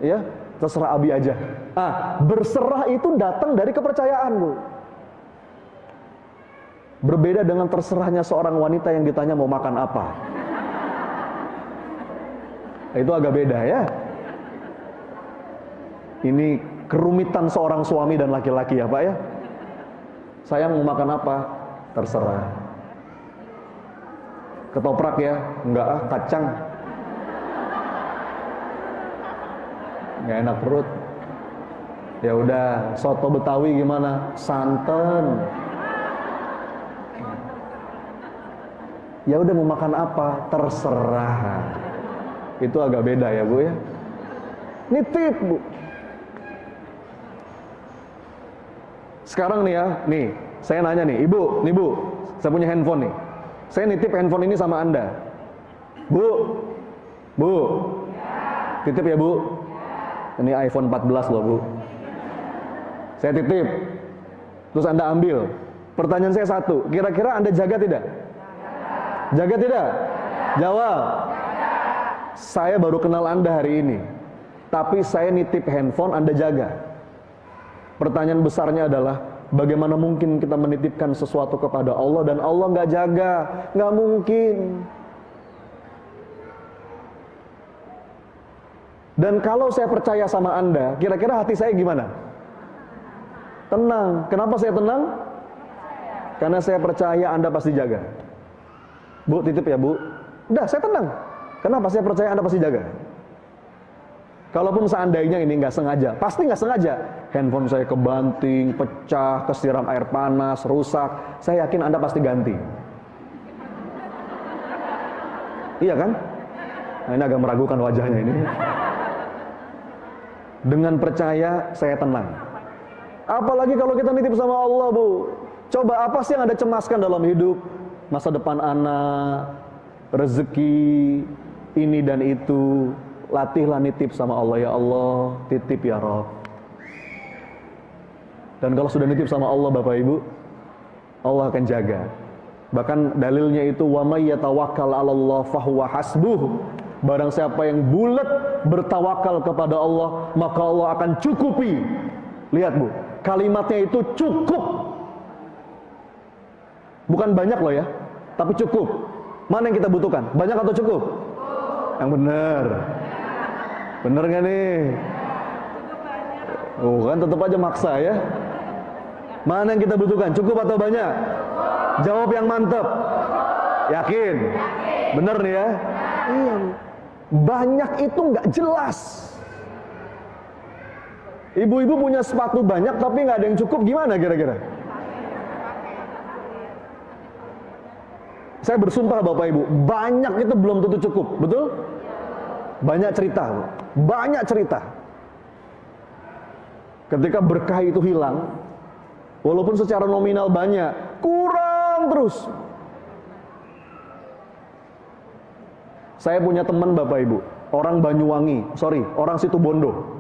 Ya, terserah Abi aja. Berserah itu datang dari kepercayaan, Bu. Berbeda dengan terserahnya seorang wanita yang ditanya mau makan apa. Itu agak beda ya. Ini kerumitan seorang suami dan laki-laki ya Pak ya. Sayang mau makan apa? Terserah. Ketoprak ya? Enggak kacang. Nggak enak perut. Ya udah, soto Betawi gimana? Santan. Ya udah mau makan apa? Terserah. Itu agak beda ya Bu ya. Nitip Bu. Sekarang nih ya, nih saya nanya nih, Ibu, nih Bu, saya punya handphone nih. Saya nitip handphone ini sama Anda. Bu, titip ya Bu. Ini iPhone 14 loh Bu. Saya titip, terus Anda ambil. Pertanyaan saya satu, kira-kira Anda jaga tidak? Jaga tidak? Jawab. Saya baru kenal Anda hari ini, tapi saya nitip handphone, Anda jaga. Pertanyaan besarnya adalah, bagaimana mungkin kita menitipkan sesuatu kepada Allah dan Allah nggak jaga? Nggak mungkin. Dan kalau saya percaya sama Anda, kira-kira hati saya gimana? Tenang. Kenapa saya tenang? Karena saya percaya Anda pasti jaga. Bu, titip ya Bu. Udah, saya tenang. Kenapa? Saya percaya Anda pasti jaga. Kalaupun seandainya ini nggak sengaja, pasti nggak sengaja. Handphone saya kebanting, pecah, kesiram air panas, rusak. Saya yakin Anda pasti ganti. Iya kan? Nah, ini agak meragukan wajahnya ini. Dengan percaya, saya tenang. Apalagi kalau kita nitip sama Allah Bu. Coba apa sih yang Anda cemaskan dalam hidup? Masa depan anak, rezeki, ini dan itu. Latihlah nitip sama Allah, ya Allah, titip ya Rabb. Dan kalau sudah nitip sama Allah Bapak Ibu, Allah akan jaga. Bahkan dalilnya itu, wa may yatawakkal 'alallah fahuwa hasbuh. Barang siapa yang bulat bertawakal kepada Allah, maka Allah akan cukupi. Lihat Bu, kalimatnya itu cukup. Bukan banyak loh ya, tapi cukup. Mana yang kita butuhkan? Banyak atau cukup? Yang benar. Bener gak nih? Oh kan tetap aja maksa ya. Mana yang kita butuhkan? Cukup atau banyak? Jawab yang mantap. Yakin? Bener nih ya? Iya. Banyak itu nggak jelas. Ibu-ibu punya sepatu banyak tapi nggak ada yang cukup, gimana kira-kira? Saya bersumpah Bapak Ibu, banyak itu belum tentu cukup, betul? Banyak cerita, banyak cerita. Ketika berkah itu hilang, walaupun secara nominal banyak, kurang terus. Saya punya teman Bapak Ibu, orang Banyuwangi, orang Situbondo.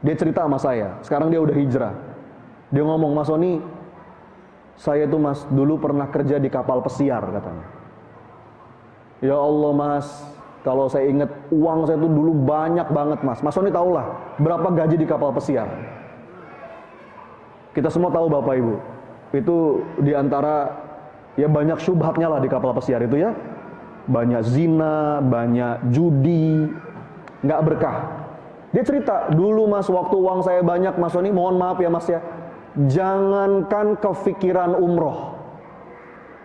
Dia cerita sama saya, sekarang dia udah hijrah. Dia ngomong, Mas Sony, saya tuh Mas, dulu pernah kerja di kapal pesiar katanya. Ya Allah Mas, kalau saya ingat uang saya tuh dulu banyak banget Mas. Mas Sony tahulah berapa gaji di kapal pesiar. Kita semua tahu Bapak Ibu, itu diantara ya banyak syubhatnya lah di kapal pesiar itu ya. Banyak zina, banyak judi, nggak berkah. Dia cerita, dulu Mas waktu uang saya banyak Mas Sony, mohon maaf ya Mas ya, jangankan kefikiran umroh,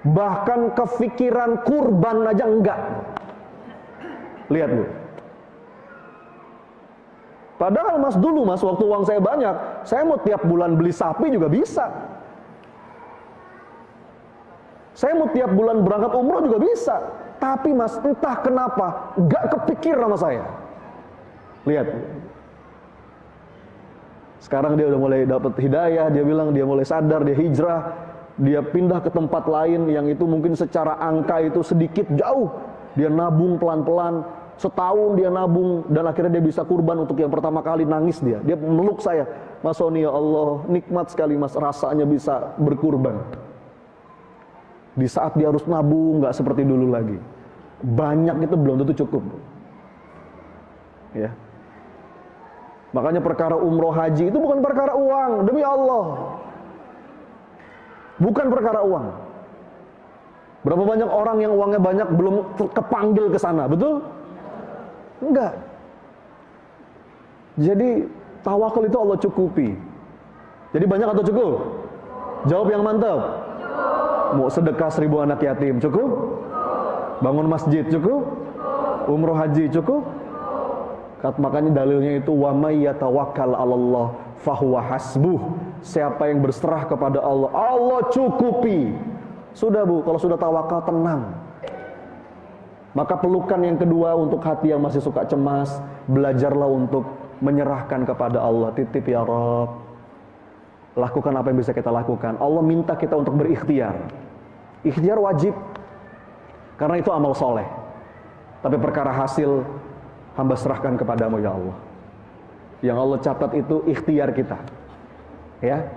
bahkan kefikiran kurban aja enggak. Lihat Bu. Padahal Mas dulu Mas waktu uang saya banyak, saya mau tiap bulan beli sapi juga bisa. Saya mau tiap bulan berangkat umroh juga bisa. Tapi Mas entah kenapa enggak kepikir sama saya. Lihat. Sekarang dia udah mulai dapat hidayah, dia bilang dia mulai sadar, dia hijrah, dia pindah ke tempat lain yang itu mungkin secara angka itu sedikit jauh. Dia nabung pelan-pelan, setahun dia nabung, dan akhirnya dia bisa kurban untuk yang pertama kali. Nangis dia meluk saya, Mas Sony, ya Allah, nikmat sekali Mas rasanya bisa berkurban. Di saat dia harus nabung, gak seperti dulu lagi. Banyak itu belum tentu cukup. Ya. Makanya perkara umroh haji itu bukan perkara uang, demi Allah. Bukan perkara uang. Berapa banyak orang yang uangnya banyak belum kepanggil ke sana, betul? Enggak. Jadi tawakal itu Allah cukupi. Jadi banyak atau cukup? Jawab yang mantap. Mau sedekah 1000 anak yatim cukup? Bangun masjid cukup? Umroh haji cukup? Makanya dalilnya itu wa may yatawakkal 'alallah fahuwa hasbuh. Siapa yang berserah kepada Allah, Allah cukupi. Sudah Bu, kalau sudah tawakal tenang. Maka pelukan yang kedua untuk hati yang masih suka cemas, belajarlah untuk menyerahkan kepada Allah. Titip ya Rabb. Lakukan apa yang bisa kita lakukan. Allah minta kita untuk berikhtiar. Ikhtiar wajib, karena itu amal soleh. Tapi perkara hasil, hamba serahkan kepadamu ya Allah. Yang Allah catat itu ikhtiar kita. Ya.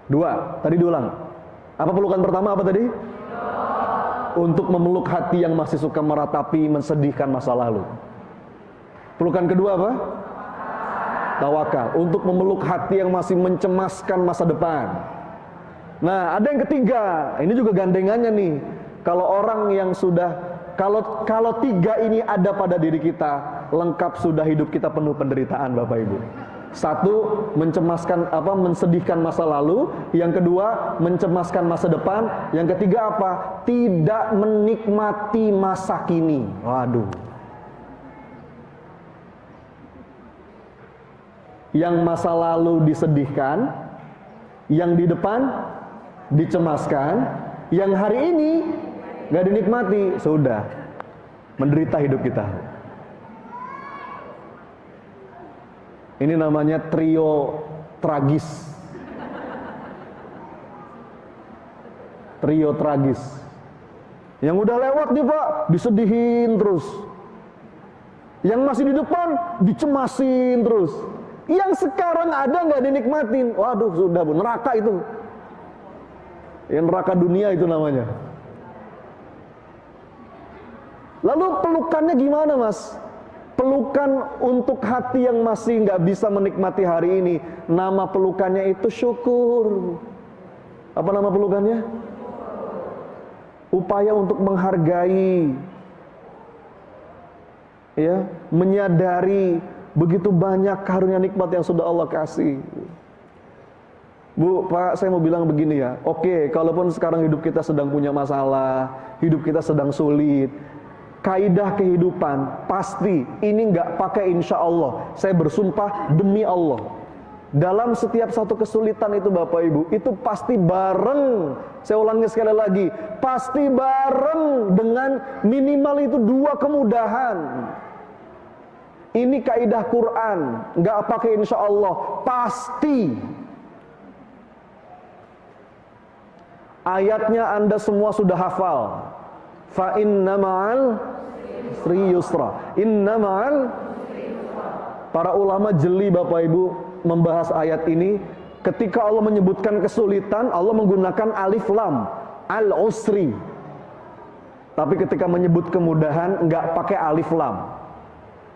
2, tadi diulang. Apa pelukan pertama apa tadi? Untuk memeluk hati yang masih suka meratapi, mensedihkan masa lalu. Pelukan kedua apa? Tawakal. Untuk memeluk hati yang masih mencemaskan masa depan. Nah, ada yang ketiga. Ini juga gandengannya nih. Kalau orang yang sudah, kalau 3 ini ada pada diri kita, lengkap sudah hidup kita penuh penderitaan Bapak Ibu. 1, mencemaskan mensedihkan masa lalu. Yang kedua, mencemaskan masa depan. Yang ketiga apa? Tidak menikmati masa kini. Waduh. Yang masa lalu disedihkan, yang di depan dicemaskan, yang hari ini gak dinikmati, sudah menderita hidup kita. Ini namanya trio tragis. Trio tragis. Yang udah lewat nih Pak, disedihin terus. Yang masih di depan, dicemasin terus. Yang sekarang ada nggak dinikmatin. Waduh, sudah Bu, neraka itu. Yang neraka dunia itu namanya. Lalu pelukannya gimana Mas? Pelukan untuk hati yang masih nggak bisa menikmati hari ini, nama pelukannya itu syukur. Apa nama pelukannya? Upaya untuk menghargai, ya, menyadari begitu banyak karunia nikmat yang sudah Allah kasih. Bu, Pak, saya mau bilang begini ya. Oke, kalaupun sekarang hidup kita sedang punya masalah, hidup kita sedang sulit, kaidah kehidupan pasti ini nggak pakai insya Allah. Saya bersumpah demi Allah, dalam setiap satu kesulitan itu Bapak Ibu, itu pasti bareng. Saya ulangi sekali lagi, pasti bareng dengan minimal itu 2 kemudahan. Ini kaidah Quran, nggak pakai insya Allah, pasti. Ayatnya Anda semua sudah hafal. Fa inna ma'al usri yusra. Inna ma'al. Para ulama jeli Bapak Ibu membahas ayat ini. Ketika Allah menyebutkan kesulitan, Allah menggunakan alif lam, al usri. Tapi ketika menyebut kemudahan, nggak pakai alif lam.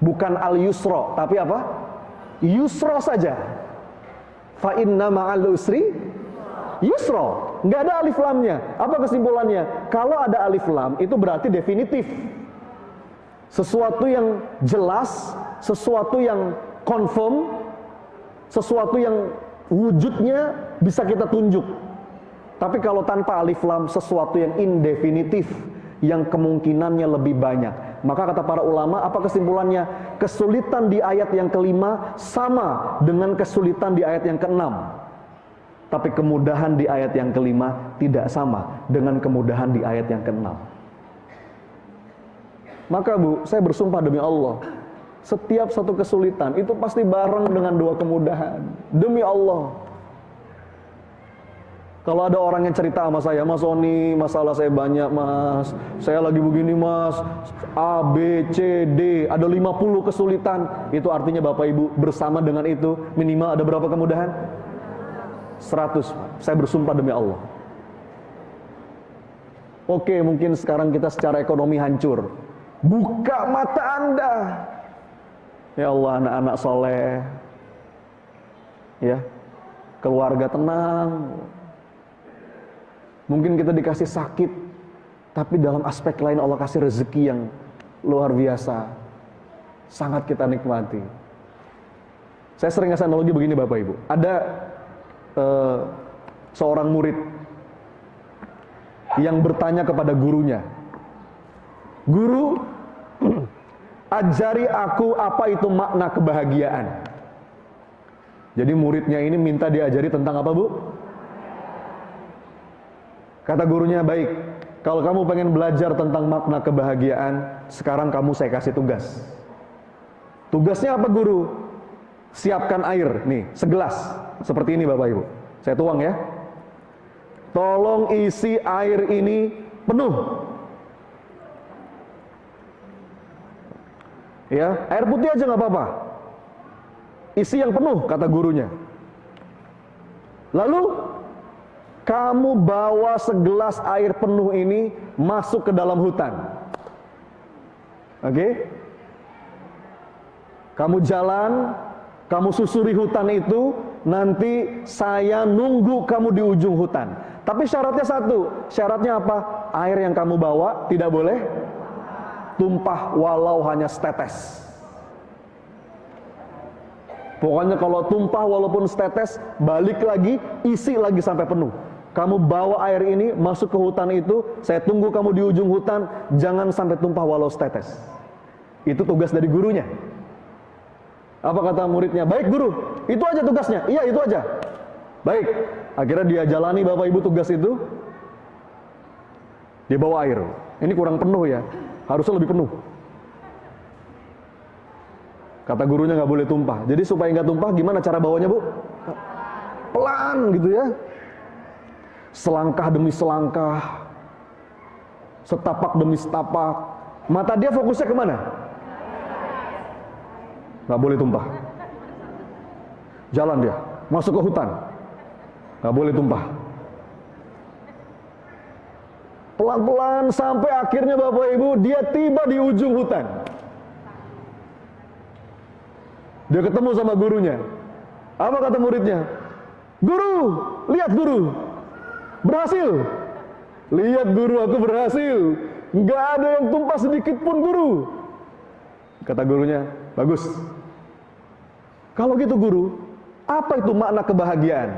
Bukan al yusra, tapi apa? Yusra saja. Fa inna ma'al usri yusra. Nggak ada alif lamnya. Apa kesimpulannya? Kalau ada alif lam, itu berarti definitif. Sesuatu yang jelas, sesuatu yang confirm, sesuatu yang wujudnya bisa kita tunjuk. Tapi kalau tanpa alif lam, sesuatu yang indefinitif, yang kemungkinannya lebih banyak. Maka kata para ulama, apa kesimpulannya? Kesulitan di ayat yang kelima sama dengan kesulitan di ayat yang keenam. Tapi kemudahan di ayat yang kelima tidak sama dengan kemudahan di ayat yang keenam. Maka Bu, saya bersumpah demi Allah, Setiap satu kesulitan itu pasti bareng dengan dua kemudahan. Demi Allah. Kalau ada orang yang cerita sama saya, Mas Oni, masalah saya banyak mas, saya lagi begini mas, A, B, C, D, ada 50 kesulitan. Itu artinya Bapak Ibu bersama dengan itu minimal ada berapa kemudahan? 100. Saya bersumpah demi Allah. Oke, mungkin sekarang kita secara ekonomi hancur. Buka mata Anda. Ya Allah, anak-anak soleh, ya, keluarga tenang. Mungkin kita dikasih sakit, tapi dalam aspek lain Allah kasih rezeki yang luar biasa. Sangat kita nikmati. Saya sering ngasih analogi begini Bapak Ibu. Ada seorang murid yang bertanya kepada gurunya, "Guru, ajari aku apa itu makna kebahagiaan." Jadi muridnya ini minta diajari tentang apa Bu? Kata gurunya, "Baik, kalau kamu pengen belajar tentang makna kebahagiaan, sekarang kamu saya kasih tugas." Tugasnya apa guru? Siapkan air, nih, segelas. Seperti ini Bapak Ibu. Saya tuang ya. Tolong isi air ini penuh. Ya, air putih aja nggak apa-apa. Isi yang penuh, kata gurunya. Lalu kamu bawa segelas air penuh ini masuk ke dalam hutan. Oke? Kamu jalan, kamu susuri hutan itu, nanti saya nunggu kamu di ujung hutan. Tapi syaratnya satu, syaratnya apa? Air yang kamu bawa tidak boleh tumpah walau hanya setetes. Pokoknya kalau tumpah walaupun setetes, balik lagi, isi lagi sampai penuh. Kamu bawa air ini masuk ke hutan itu, saya tunggu kamu di ujung hutan, jangan sampai tumpah walau setetes. Itu tugas dari gurunya. Apa kata muridnya? "Baik guru, itu aja tugasnya." "Iya, itu aja." Baik, akhirnya dia jalani Bapak Ibu tugas itu. Dia bawa air. Ini kurang penuh ya, harusnya lebih penuh. Kata gurunya nggak boleh tumpah. Jadi supaya nggak tumpah, gimana cara bawanya Bu? Pelan gitu ya. Selangkah demi selangkah, setapak demi setapak. Mata dia fokusnya kemana? Gak boleh tumpah. Jalan dia, masuk ke hutan, gak boleh tumpah. Pelan-pelan sampai akhirnya Bapak Ibu, dia tiba di ujung hutan. Dia ketemu sama gurunya. Apa kata muridnya? "Guru, lihat guru, berhasil." "Lihat guru, aku berhasil. Nggak ada yang tumpah sedikit pun guru." Kata gurunya, "Bagus. Kalau gitu guru, apa itu makna kebahagiaan?"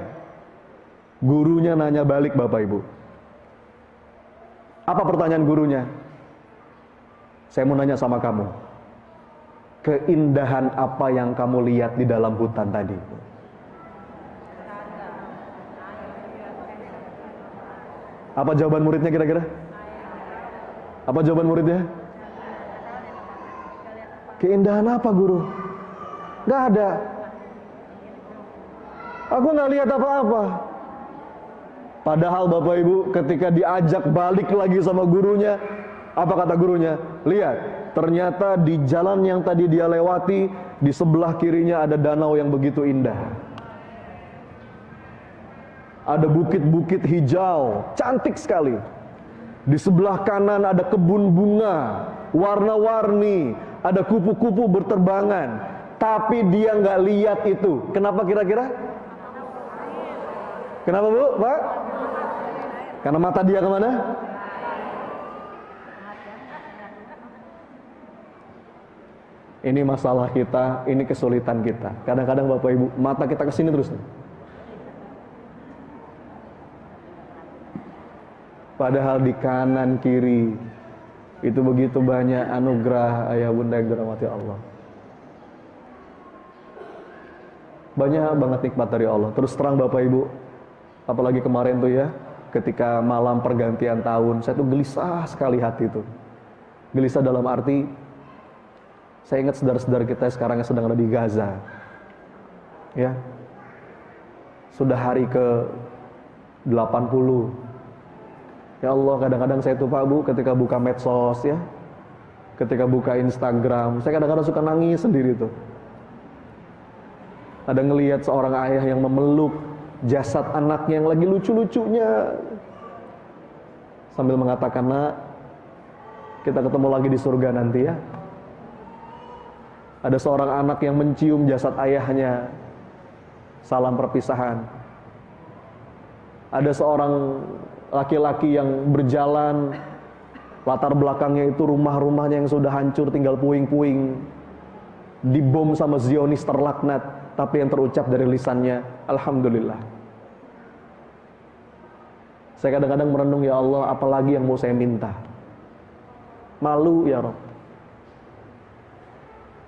Gurunya nanya balik Bapak Ibu. Apa pertanyaan gurunya? "Saya mau nanya sama kamu. Keindahan apa yang kamu lihat di dalam hutan tadi?" Apa jawaban muridnya kira-kira? Apa jawaban muridnya? "Keindahan apa guru? Gak ada. Aku gak lihat apa-apa." Padahal Bapak Ibu ketika diajak balik lagi sama gurunya, apa kata gurunya? "Lihat, ternyata di jalan yang tadi dia lewati, di sebelah kirinya ada danau yang begitu indah. Ada bukit-bukit hijau, cantik sekali. Di sebelah kanan ada kebun bunga, warna-warni, ada kupu-kupu berterbangan. Tapi dia nggak lihat itu. Kenapa kira-kira? Kenapa Bu, Pak? Karena mata dia kemana? Ini masalah kita, ini kesulitan kita. Kadang-kadang Bapak Ibu, mata kita ke sini terus. Padahal di kanan kiri itu begitu banyak anugerah ayah bunda yang dirahmati Allah. Banyak banget nikmat dari Allah. Terus terang Bapak Ibu, apalagi kemarin tuh ya, ketika malam pergantian tahun, saya tuh gelisah sekali hati itu. Gelisah dalam arti Saya ingat saudara-saudara kita sekarang yang sedang ada di Gaza. Ya. Sudah hari ke 80. Ya Allah, kadang-kadang saya tuh Pak Bu ketika buka medsos ya, ketika buka Instagram, saya kadang-kadang suka nangis sendiri tuh. Ada ngelihat seorang ayah yang memeluk jasad anaknya yang lagi lucu-lucunya, sambil mengatakan, "Nak, kita ketemu lagi di surga nanti ya." Ada seorang anak yang mencium jasad ayahnya, salam perpisahan. Ada seorang laki-laki yang berjalan, latar belakangnya itu rumah-rumahnya yang sudah hancur, tinggal puing-puing, dibom sama Zionis terlaknat, tapi yang terucap dari lisannya, Alhamdulillah. Saya kadang-kadang merenung, ya Allah, apalagi yang mau saya minta? Malu ya Rabb.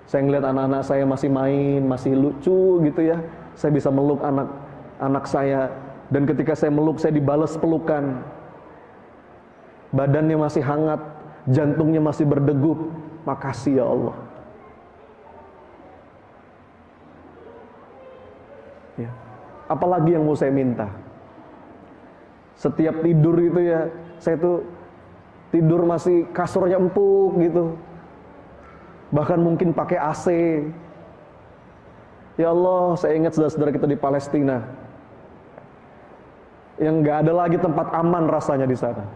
Saya ngeliat anak-anak saya masih main, masih lucu gitu ya. Saya bisa meluk anak saya, dan ketika saya meluk, saya dibalas pelukan. Badannya masih hangat, jantungnya masih berdegup. Makasih ya Allah. Ya. Apalagi yang mau saya minta? Setiap tidur itu ya, saya tuh tidur masih kasurnya empuk gitu. Bahkan mungkin pakai AC. Ya Allah, saya ingat saudara-saudara kita di Palestina yang gak ada lagi tempat aman rasanya di sana.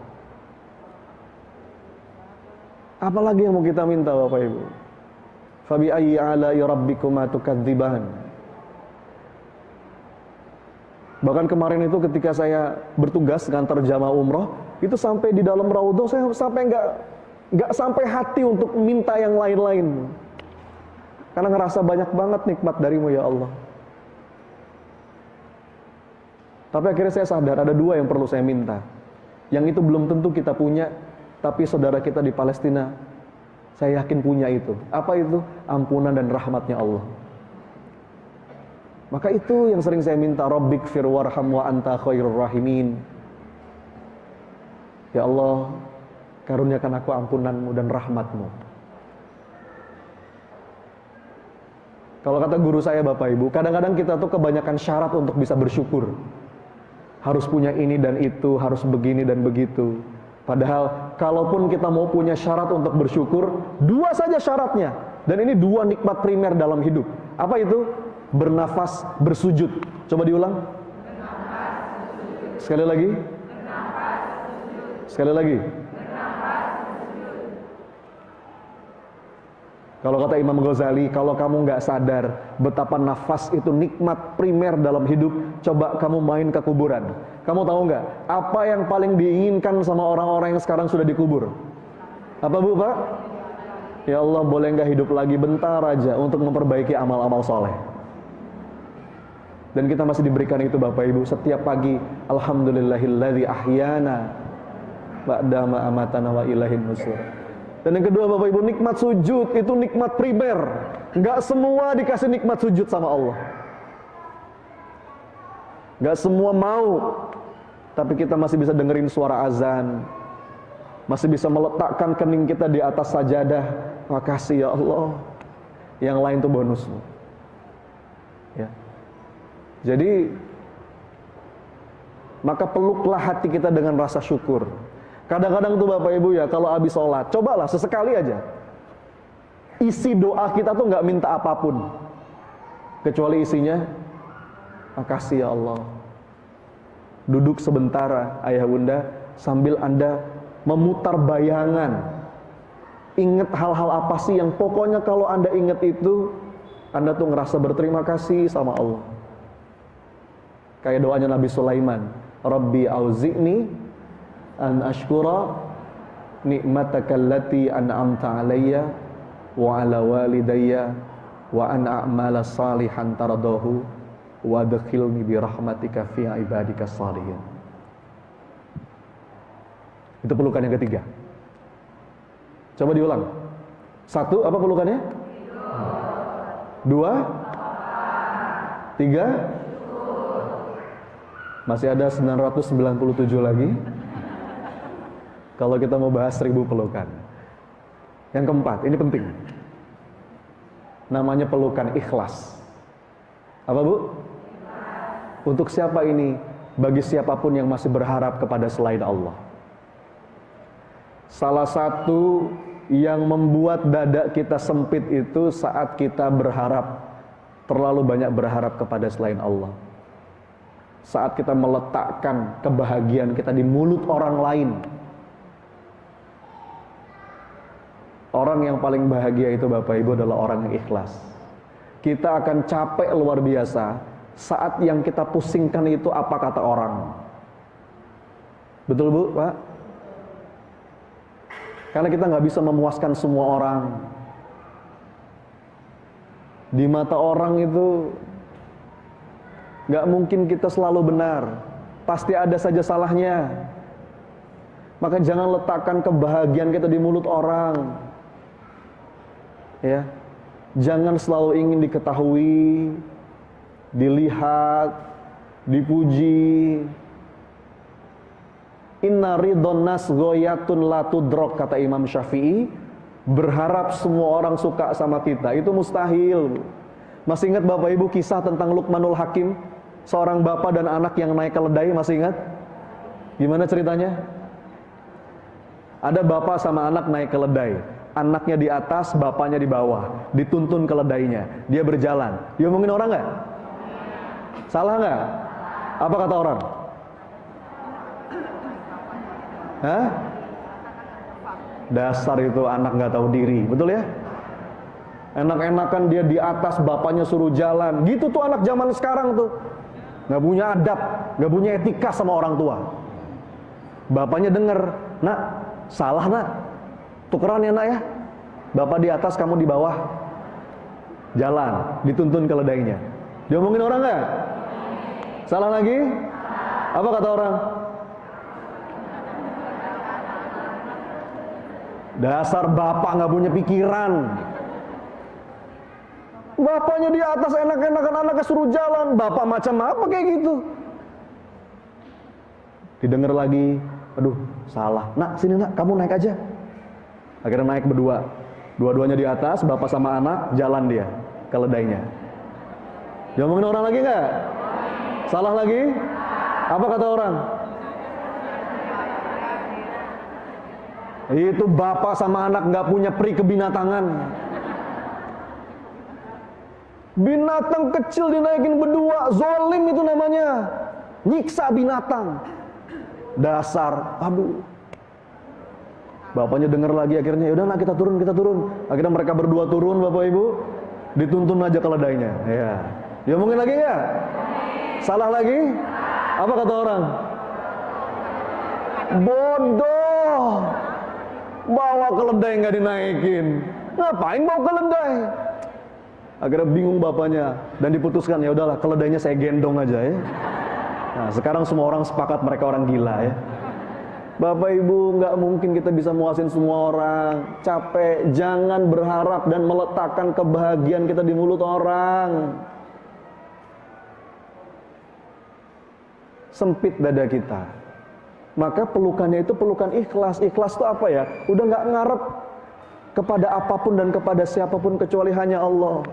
Apalagi yang mau kita minta Bapak Ibu? Fabi ayyi ala'i rabbikuma tukadziban. Bahkan kemarin itu ketika saya bertugas ngantar jamaah umroh, itu sampai di dalam raudhah saya sampai nggak sampai hati untuk minta yang lain-lain, karena ngerasa banyak banget nikmat darimu ya Allah. Tapi akhirnya saya sadar ada dua yang perlu saya minta, yang itu belum tentu kita punya, tapi saudara kita di Palestina saya yakin punya itu. Apa itu? Ampunan dan rahmatnya Allah. Maka itu yang sering saya minta, Rabbikfir warham wa anta khairur rahimin. Ya Allah, karuniakan aku ampunanmu dan rahmatmu. Kalau kata guru saya Bapak Ibu, kadang-kadang kita tuh kebanyakan syarat untuk bisa bersyukur. Harus punya ini dan itu, harus begini dan begitu. Padahal kalaupun kita mau punya syarat untuk bersyukur, dua saja syaratnya. Dan ini dua nikmat primer dalam hidup. Apa itu? Bernafas, bersujud. Coba diulang. Sekali lagi. Sekali lagi. Kalau kata Imam Ghazali, kalau kamu nggak sadar betapa nafas itu nikmat primer dalam hidup, coba kamu main ke kuburan. Kamu tahu nggak apa yang paling diinginkan sama orang-orang yang sekarang sudah dikubur? Apa Bu, Pak? Ya Allah, boleh nggak hidup lagi bentar aja untuk memperbaiki amal-amal soleh? Dan kita masih diberikan itu Bapak Ibu setiap pagi. Alhamdulillahilladzi ahyana ba'da ma amatana wa ilaihin nusur. Dan yang kedua Bapak Ibu, nikmat sujud itu nikmat primer. Enggak semua dikasih nikmat sujud sama Allah. Enggak semua mau. Tapi kita masih bisa dengerin suara azan, masih bisa meletakkan kening kita di atas sajadah. Makasih ya Allah. Yang lain tuh bonusmu. Ya. Jadi maka peluklah hati kita dengan rasa syukur. Kadang-kadang tuh Bapak Ibu ya, kalau habis sholat, cobalah sesekali aja isi doa kita tuh nggak minta apapun, kecuali isinya makasih ya Allah. Duduk sebentar ayah bunda, sambil Anda memutar bayangan, ingat hal-hal apa sih yang pokoknya kalau Anda ingat itu, Anda tuh ngerasa berterima kasih sama Allah. Kayak doanya Nabi Sulaiman, Rabbi auzi'ni an ashkura ni'mataka allati an'amta alayya wa ala walidayya wa an a'mala salihan taradahu wa adkhilni bi rahmatika fi ibadika salihin. Itu pelukan yang ketiga. Coba diulang. Satu, apa pelukannya? Dua, tiga. Masih ada 997 lagi. Kalau kita mau bahas 1000 pelukan. Yang keempat, ini penting. Namanya pelukan ikhlas. Apa Bu? Untuk siapa ini? Bagi siapapun yang masih berharap kepada selain Allah. Salah satu yang membuat dada kita sempit itu saat kita berharap, terlalu banyak berharap kepada selain Allah. Saat kita meletakkan kebahagiaan kita di mulut orang lain. Orang yang paling bahagia itu Bapak Ibu adalah orang yang ikhlas. Kita akan capek luar biasa saat yang kita pusingkan itu apa kata orang. Betul Bu, Pak? Karena kita nggak bisa memuaskan semua orang. Di mata orang itu nggak mungkin kita selalu benar. Pasti ada saja salahnya. Maka jangan letakkan kebahagiaan kita di mulut orang. Ya, jangan selalu ingin diketahui, dilihat, dipuji. Inna ridhon nas goyatun la tudrok, kata Imam Syafi'i. Berharap semua orang suka sama kita itu mustahil. Masih ingat Bapak Ibu kisah tentang Luqmanul Hakim, seorang bapak dan anak yang naik keledai? Masih ingat? Gimana ceritanya? Ada bapak sama anak naik keledai. Anaknya di atas, bapaknya di bawah, dituntun keledainya. Dia berjalan. Diomongin orang nggak? Salah nggak? Apa kata orang? Hah? Dasar itu anak nggak tahu diri, betul ya? Enak-enakan dia di atas, bapaknya suruh jalan. Gitu tuh anak zaman sekarang tuh, nggak punya adab, nggak punya etika sama orang tua. Bapaknya denger, nak, salah nak, tukeran ya nak ya. Bapak di atas, kamu di bawah. Jalan, dituntun keledainya. Diomongin orang nggak? Salah lagi? Apa kata orang? Dasar bapak nggak punya pikiran. Bapaknya di atas, enak-enakan anaknya suruh jalan. Bapak macam apa kayak gitu? Didengar lagi, aduh salah. Nak, sini nak, kamu naik aja. Akhirnya naik berdua. Dua-duanya di atas, bapak sama anak, jalan dia keledainya. Diomongin orang lagi nggak? Salah lagi? Apa kata orang? Itu bapak sama anak nggak punya peri kebinatangan. Binatang kecil dinaikin berdua, zolim itu namanya. Nyiksa binatang. Dasar, aduh. Bapaknya dengar lagi, akhirnya yaudah nak kita turun. Akhirnya mereka berdua turun, Bapak Ibu, dituntun aja keledainya. Ya, diomongin lagi nggak? Salah lagi? Apa kata orang? Bodoh, bawa keledai nggak dinaikin, ngapain bawa keledai? Akhirnya bingung bapaknya dan diputuskan, ya udahlah keledainya saya gendong aja ya. Nah, sekarang semua orang sepakat mereka orang gila ya. Bapak Ibu, nggak mungkin kita bisa muasin semua orang. Capek, jangan berharap dan meletakkan kebahagiaan kita di mulut orang. Sempit dada kita. Maka pelukannya itu pelukan ikhlas. Ikhlas itu apa ya? Udah nggak ngarep kepada apapun dan kepada siapapun kecuali hanya Allah.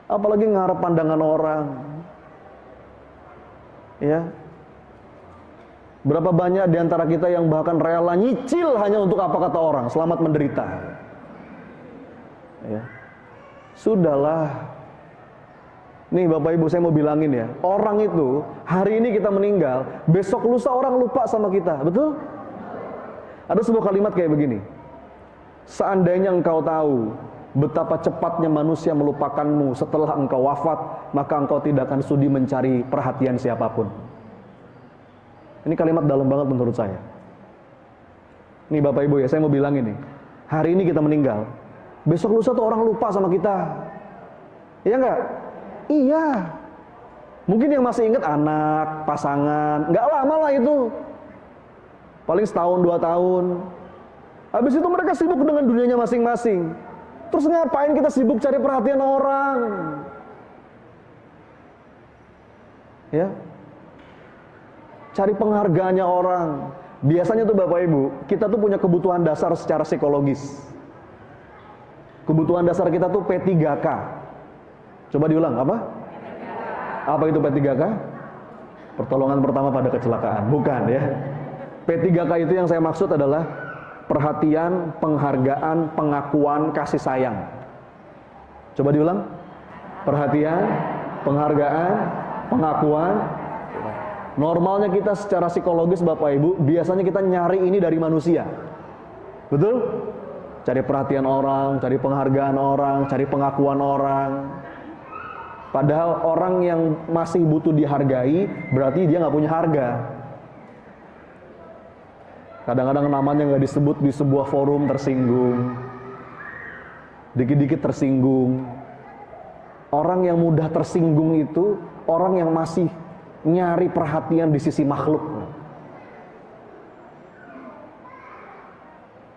Apalagi ngarep pandangan orang. Ya. Berapa banyak di antara kita yang bahkan rela nyicil hanya untuk apa kata orang, selamat menderita. Ya. Sudahlah. Nih Bapak Ibu, saya mau bilangin ya, orang itu hari ini kita meninggal, besok lusa orang lupa sama kita, betul? Ada sebuah kalimat kayak begini. Seandainya engkau tahu betapa cepatnya manusia melupakanmu setelah engkau wafat, maka engkau tidak akan sudi mencari perhatian siapapun. Ini kalimat dalam banget menurut saya. Nih Bapak Ibu ya, saya mau bilang ini. Hari ini kita meninggal, besok lusa tuh orang lupa sama kita. Iya enggak? Iya. Mungkin yang masih ingat anak, pasangan, enggak lama lah itu. Paling setahun, 2 tahun. Habis itu mereka sibuk dengan dunianya masing-masing. Terus ngapain kita sibuk cari perhatian orang? Ya. Cari penghargaannya orang. Biasanya tuh Bapak Ibu, kita tuh punya kebutuhan dasar secara psikologis. Kebutuhan dasar kita tuh P3K. Coba diulang, apa? Apa itu P3K? Pertolongan pertama pada kecelakaan. Bukan ya. P3K itu yang saya maksud adalah perhatian, penghargaan, pengakuan, kasih sayang. Coba diulang. Perhatian, penghargaan, pengakuan. Normalnya kita secara psikologis Bapak Ibu, biasanya kita nyari ini dari manusia. Betul? Cari perhatian orang, cari penghargaan orang, cari pengakuan orang. Padahal orang yang masih butuh dihargai, berarti dia nggak punya harga. Kadang-kadang namanya nggak disebut di sebuah forum tersinggung. Dikit-dikit tersinggung. Orang yang mudah tersinggung itu orang yang masih nyari perhatian di sisi makhluk.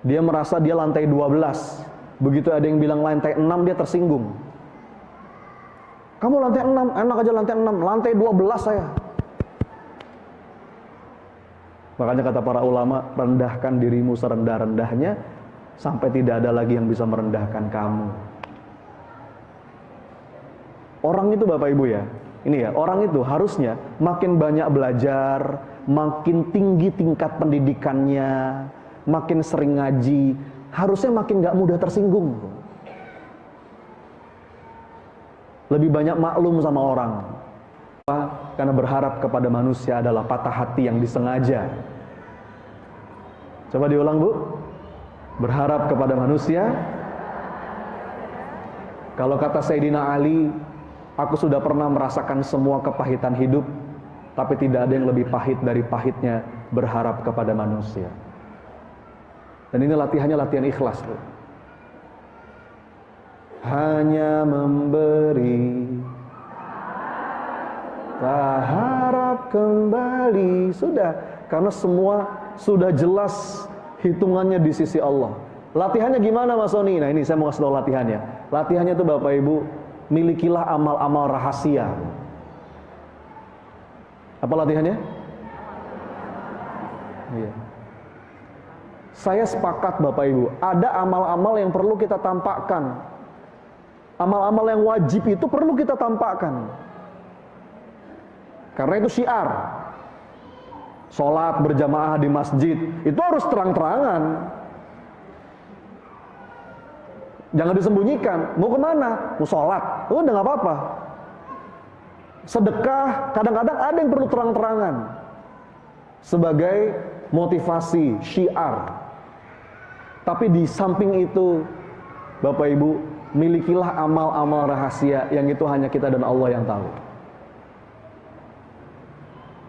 Dia merasa dia lantai 12. Begitu ada yang bilang lantai 6, dia tersinggung. Kamu lantai 6, enak aja lantai 6, lantai 12 saya. Makanya kata para ulama, rendahkan dirimu serendah-rendahnya sampai tidak ada lagi yang bisa merendahkan kamu. Orang itu Bapak Ibu ya, ini ya, orang itu harusnya makin banyak belajar, makin tinggi tingkat pendidikannya, makin sering ngaji, harusnya makin gak mudah tersinggung. Lebih banyak maklum sama orang. Karena berharap kepada manusia adalah patah hati yang disengaja. Coba diulang Bu. Berharap kepada manusia. Kalau kata Sayyidina Ali, aku sudah pernah merasakan semua kepahitan hidup, tapi tidak ada yang lebih pahit dari pahitnya berharap kepada manusia. Dan ini latihannya latihan ikhlas Bu. Hanya memberi, tak harap kembali. Sudah, karena semua sudah jelas hitungannya di sisi Allah. Latihannya gimana Mas Sony? Nah ini saya mau kasih tahu latihannya. Latihannya tuh Bapak Ibu, milikilah amal-amal rahasia. Apa latihannya? Iya. Saya sepakat Bapak Ibu, ada amal-amal yang perlu kita tampakkan. Amal-amal yang wajib itu perlu kita tampakkan. Karena itu syiar. Sholat berjamaah di masjid, itu harus terang-terangan. Jangan disembunyikan. Mau kemana? Mau sholat. Udah gak apa-apa. Sedekah, kadang-kadang ada yang perlu terang-terangan. Sebagai motivasi, syiar. Tapi di samping itu, Bapak Ibu, milikilah amal-amal rahasia yang itu hanya kita dan Allah yang tahu.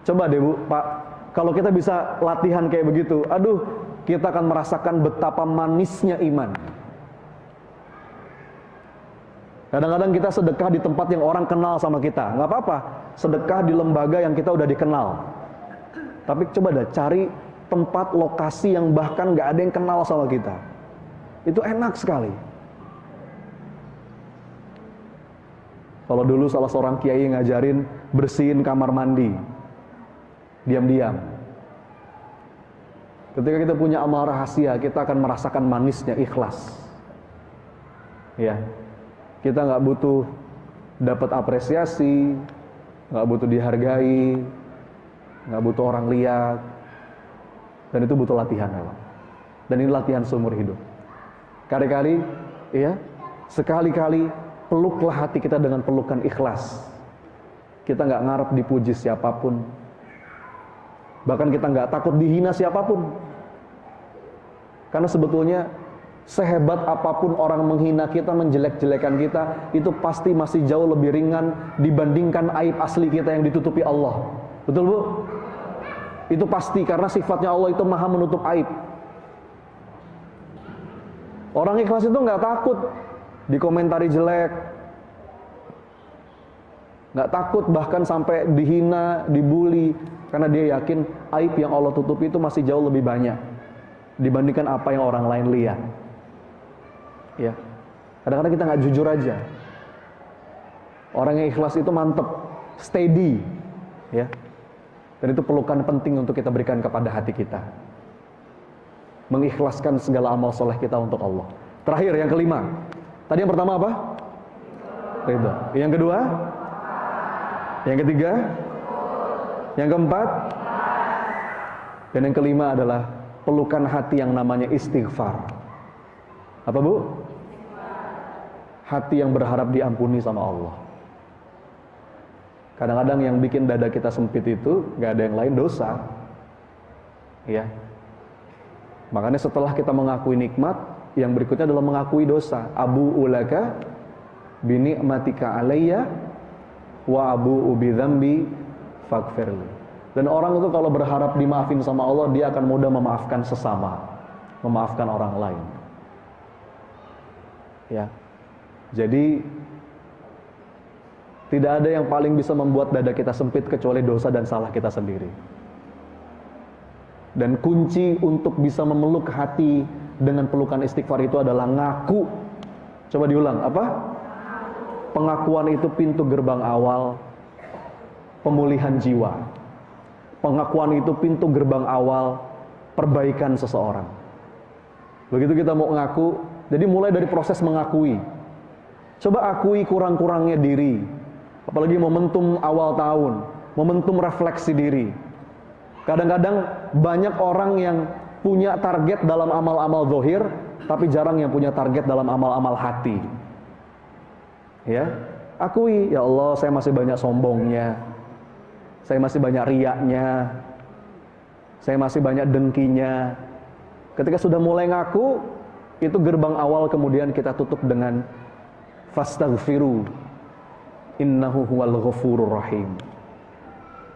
Coba deh Bu, Pak, kalau kita bisa latihan kayak begitu, aduh, kita akan merasakan betapa manisnya iman. Kadang-kadang kita sedekah di tempat yang orang kenal sama kita, nggak apa-apa. Sedekah di lembaga yang kita udah dikenal. Tapi coba dah cari tempat lokasi yang bahkan nggak ada yang kenal sama kita. Itu enak sekali. Kalau dulu salah seorang kiai ngajarin bersihin kamar mandi, diam-diam. Ketika kita punya amal rahasia, kita akan merasakan manisnya ikhlas. Ya, kita nggak butuh dapat apresiasi, nggak butuh dihargai, nggak butuh orang lihat, dan itu butuh latihan, memang. Dan ini latihan seumur hidup. Kali-kali, ya, sekali-kali peluklah hati kita dengan pelukan ikhlas. Kita nggak ngarep dipuji siapapun. Bahkan kita nggak takut dihina siapapun. Karena sebetulnya sehebat apapun orang menghina kita, menjelek-jelekan kita, itu pasti masih jauh lebih ringan dibandingkan aib asli kita yang ditutupi Allah. Betul Bu? Itu pasti, karena sifatnya Allah itu maha menutup aib. Orang ikhlas itu nggak takut dikomentari jelek, nggak takut bahkan sampai dihina, dibully, karena dia yakin aib yang Allah tutupi itu masih jauh lebih banyak dibandingkan apa yang orang lain lihat. Ya, kadang-kadang kita nggak jujur aja. Orang yang ikhlas itu mantep, steady, ya. Dan itu pelukan penting untuk kita berikan kepada hati kita. Mengikhlaskan segala amal soleh kita untuk Allah. Terakhir, yang kelima, Tadi yang pertama apa? Ridho. Yang kedua? Yang ketiga? Yang keempat? Dan yang kelima adalah pelukan hati yang namanya istighfar. Apa Bu? Hati yang berharap diampuni sama Allah. Kadang-kadang yang bikin dada kita sempit itu gak ada yang lain, dosa. Ya. Makanya setelah kita mengakui nikmat, yang berikutnya adalah mengakui dosa. Abu ulaka bini'matika alayya wa abu ubidzambi faghfirli. Dan orang itu kalau berharap dimaafin sama Allah, dia akan mudah memaafkan sesama, memaafkan orang lain. Ya. Jadi tidak ada yang paling bisa membuat dada kita sempit kecuali dosa dan salah kita sendiri. Dan kunci untuk bisa memeluk hati dengan pelukan istighfar itu adalah ngaku. Coba diulang, apa? Pengakuan itu pintu gerbang awal pemulihan jiwa. Pengakuan itu pintu gerbang awal perbaikan seseorang. Begitu kita mau ngaku, jadi mulai dari proses mengakui. Coba akui kurang-kurangnya diri. Apalagi momentum awal tahun, momentum refleksi diri. Kadang-kadang banyak orang yang punya target dalam amal-amal zahir, tapi jarang yang punya target dalam amal-amal hati. Ya, akui, ya Allah, saya masih banyak sombongnya, saya masih banyak riaknya, saya masih banyak dengkinya. Ketika sudah mulai ngaku, itu gerbang awal kemudian kita tutup dengan fastaghfiru innahu huwal ghafurur rahim.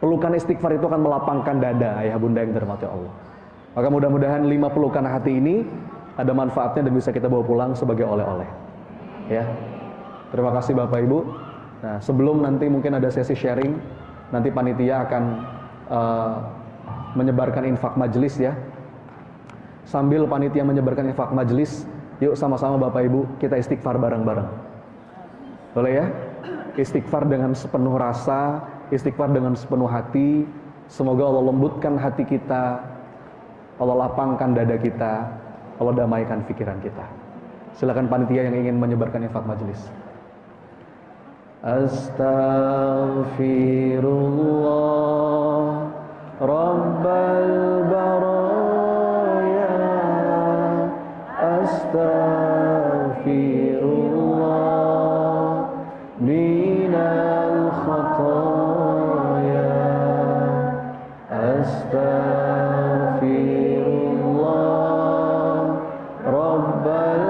Pelukan istighfar itu akan melapangkan dada, ayah bunda yang dirahmati Allah. Maka mudah-mudahan 5 pelukan hati ini ada manfaatnya dan bisa kita bawa pulang sebagai oleh-oleh. Ya. Terima kasih Bapak Ibu. Nah, sebelum nanti mungkin ada sesi sharing, nanti panitia akan menyebarkan infak majelis ya. Sambil panitia menyebarkan infak majelis, yuk sama-sama Bapak Ibu kita istighfar bareng-bareng. Boleh ya? Istighfar dengan sepenuh rasa, istighfar dengan sepenuh hati. Semoga Allah lembutkan hati kita, Allah lapangkan dada kita, Allah damaikan pikiran kita. Silakan panitia yang ingin menyebarkan infak majelis. Astaghfirullah Rabbal baraya, astaghfirullah minal khataya, astaghfirullah Rabbal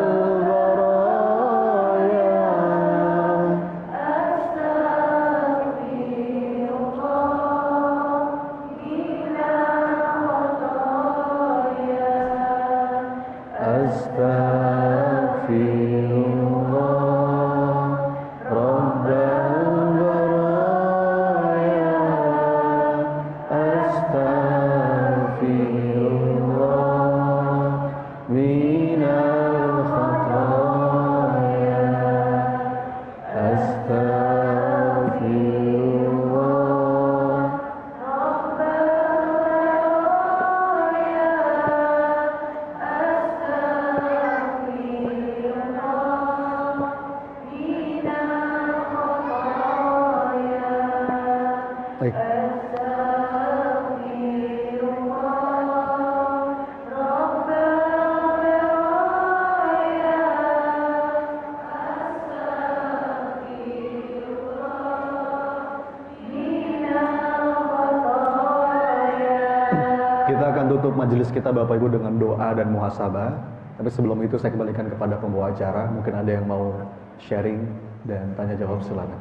tutup majelis kita Bapak Ibu dengan doa dan muhasabah. Tapi sebelum itu saya kembalikan kepada pembawa acara. Mungkin ada yang mau sharing dan tanya jawab, silakan.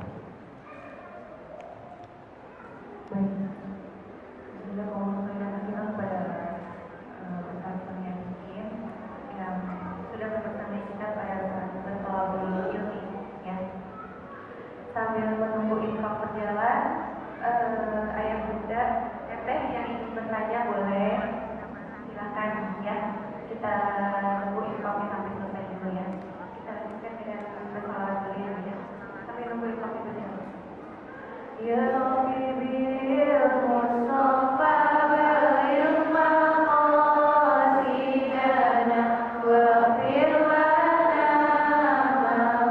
Sambil menunggu infak berjalan, ayah bunda, teteh yang ingin bertanya boleh, silakan ya. Kita tunggu infaknya sampai selesai dulu ya. Kita lanjutkan dengan bersalawat dulu ya. Sambil nunggu infaknya berjalan. Ya Rabbi bil Mustafa bil maqasidana wa fir lana ma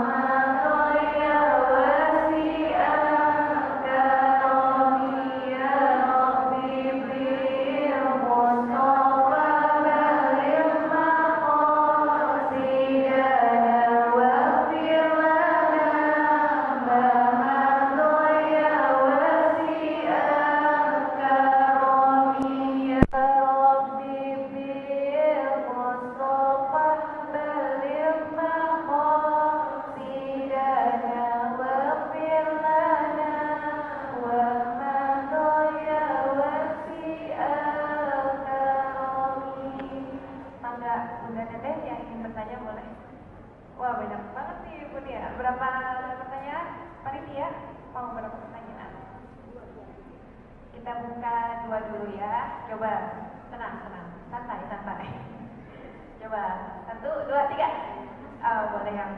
coba dulu ya. Coba, tenang, santai. Coba, 1, 2, 3. Boleh yang,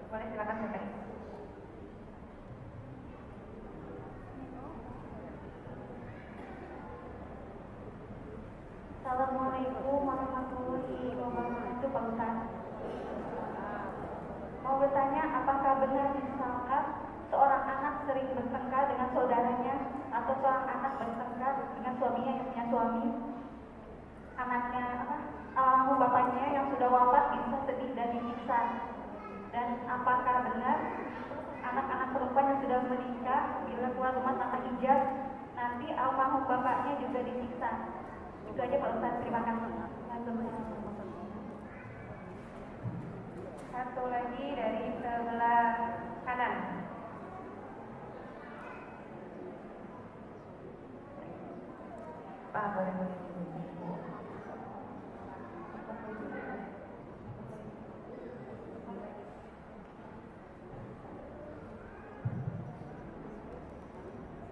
boleh silakan mulai. Assalamualaikum warahmatullahi wabarakatuh, Pak Ustaz. Mau bertanya, apakah benar misalkan seorang anak sering bertengkar dengan saudaranya atau seorang anak bertengkar dengan suaminya yang punya suami, anaknya almarhum bapaknya yang sudah wafat bisa sedih dan disiksa? Dan apakah benar anak-anak perempuan yang sudah menikah bila keluar rumah tanpa hijab nanti almarhum bapaknya juga disiksa? Itu aja Pak Ustaz, terima kasih. Satu lagi dari sebelah kanan. Pak, boleh.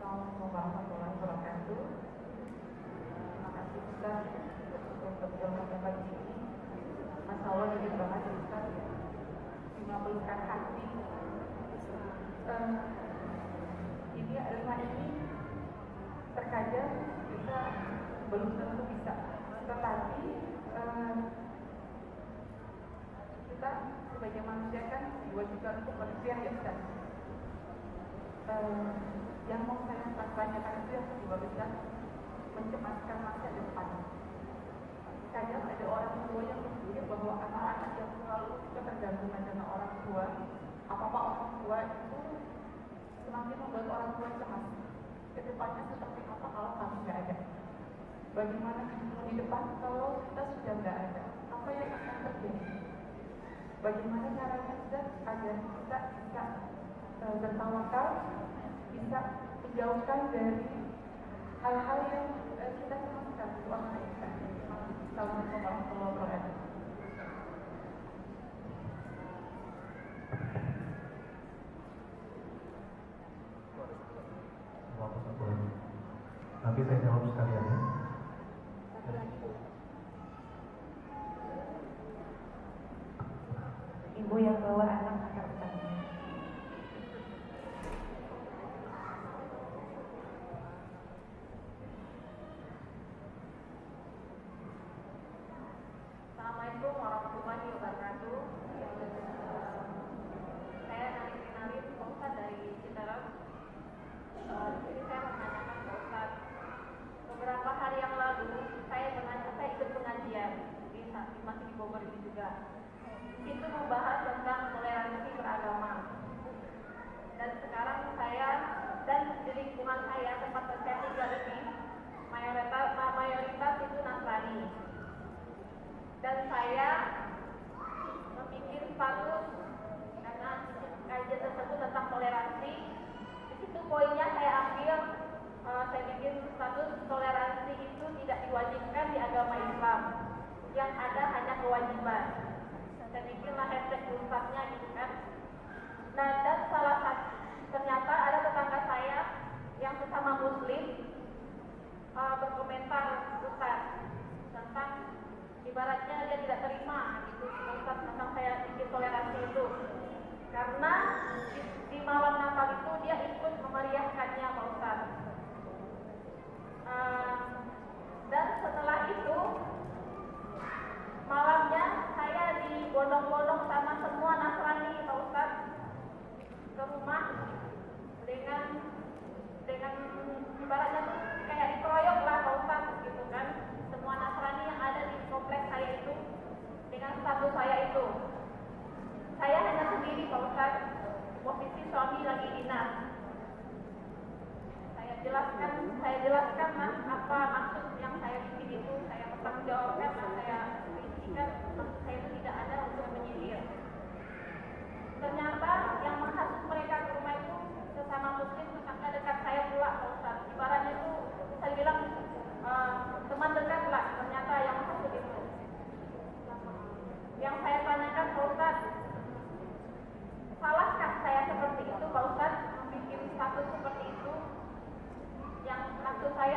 Assalamualaikum warahmatullahi wabarakatuh. Terima kasih Ustaz untuk jawaban pagi ini. Masya Allah ini banget Ustaz, mengabulkan hati. Ini ilmu ini terkadang kita belum tentu bisa, tetapi kita sebagai manusia kan diwajibkan untuk berikhtiar ya Ustaz. Yang mau saya tanyakan itu yang kedua Ustaz, mencemaskan masa depan. Kadang ada orang tua yang berpikir bahwa anak-anak yang selalu ketergantungan dengan orang tua, apa-apa orang tua itu semakin membuat orang tua cemas. Kedepannya seperti apa kalau kami nggak ada? Bagaimana di depan kalau kita sudah nggak ada? Apa yang akan terjadi? Bagaimana caranya Ustaz agar kita bisa bertawakal, bisa menjauhkan dari hal-hal yang kita cemaskan di orang kita. Assalamualaikum warahmatullahi wabarakatuh. Nanti saya jawab sekalian ya. Ibu yang bawa anak akan bertanya. Assalamualaikum warahmatullahi wabarakatuh. Saya kenalin Pak Ustaz dari Citarum. Jadi saya menanyakan Pak Ustaz, beberapa hari yang lalu saya ikut pengajian masih di Bogor ini juga. Itu membahas tentang toleransi beragama. Dan sekarang saya dan di lingkungan saya tempat saya tinggal ini mayoritas itu Nasrani. Dan saya memikir status karena kajian tersebut tentang toleransi. Di situ poinnya saya ambil, saya bikin status toleransi itu tidak diwajibkan di agama Islam, yang ada hanya kewajiban. Saya bikinlah hashtag unfatnya gitu kan. Nah, dan salah satu ternyata ada tetangga saya yang sesama Muslim berkomentar Ustaz tentang ibaratnya dia tidak terima gitu Ustaz tentang saya bikin toleransi itu, karena di malam Natal itu dia ikut memeriahkannya Pak Ustaz. Dan setelah itu malamnya saya dibondong-bondong sama semua Nasrani Pak Ustaz ke rumah dengan ibaratnya tuh kayak dikeroyok lah Pak Ustaz gitu kan, semua Nasrani yang ada di kompleks saya itu dengan status saya itu. Saya hanya sendiri Pak Ustaz, posisi suami lagi dinas. Saya jelaskan lah apa maksud yang saya bikin itu, saya bertanggung jawabkan, saya rincikan maksud saya itu tidak ada untuk menyindir. Ternyata yang menghasut mereka ke rumah itu sesama Muslim, tetangga dekat saya pula Pak Ustaz. Ibaratnya itu saya bilang teman dekat lah, ternyata yang menghasut itu. Yang saya tanyakan Pak Ustaz, salahkah saya seperti itu Pak Ustaz, membuat status seperti itu? Yang maksud saya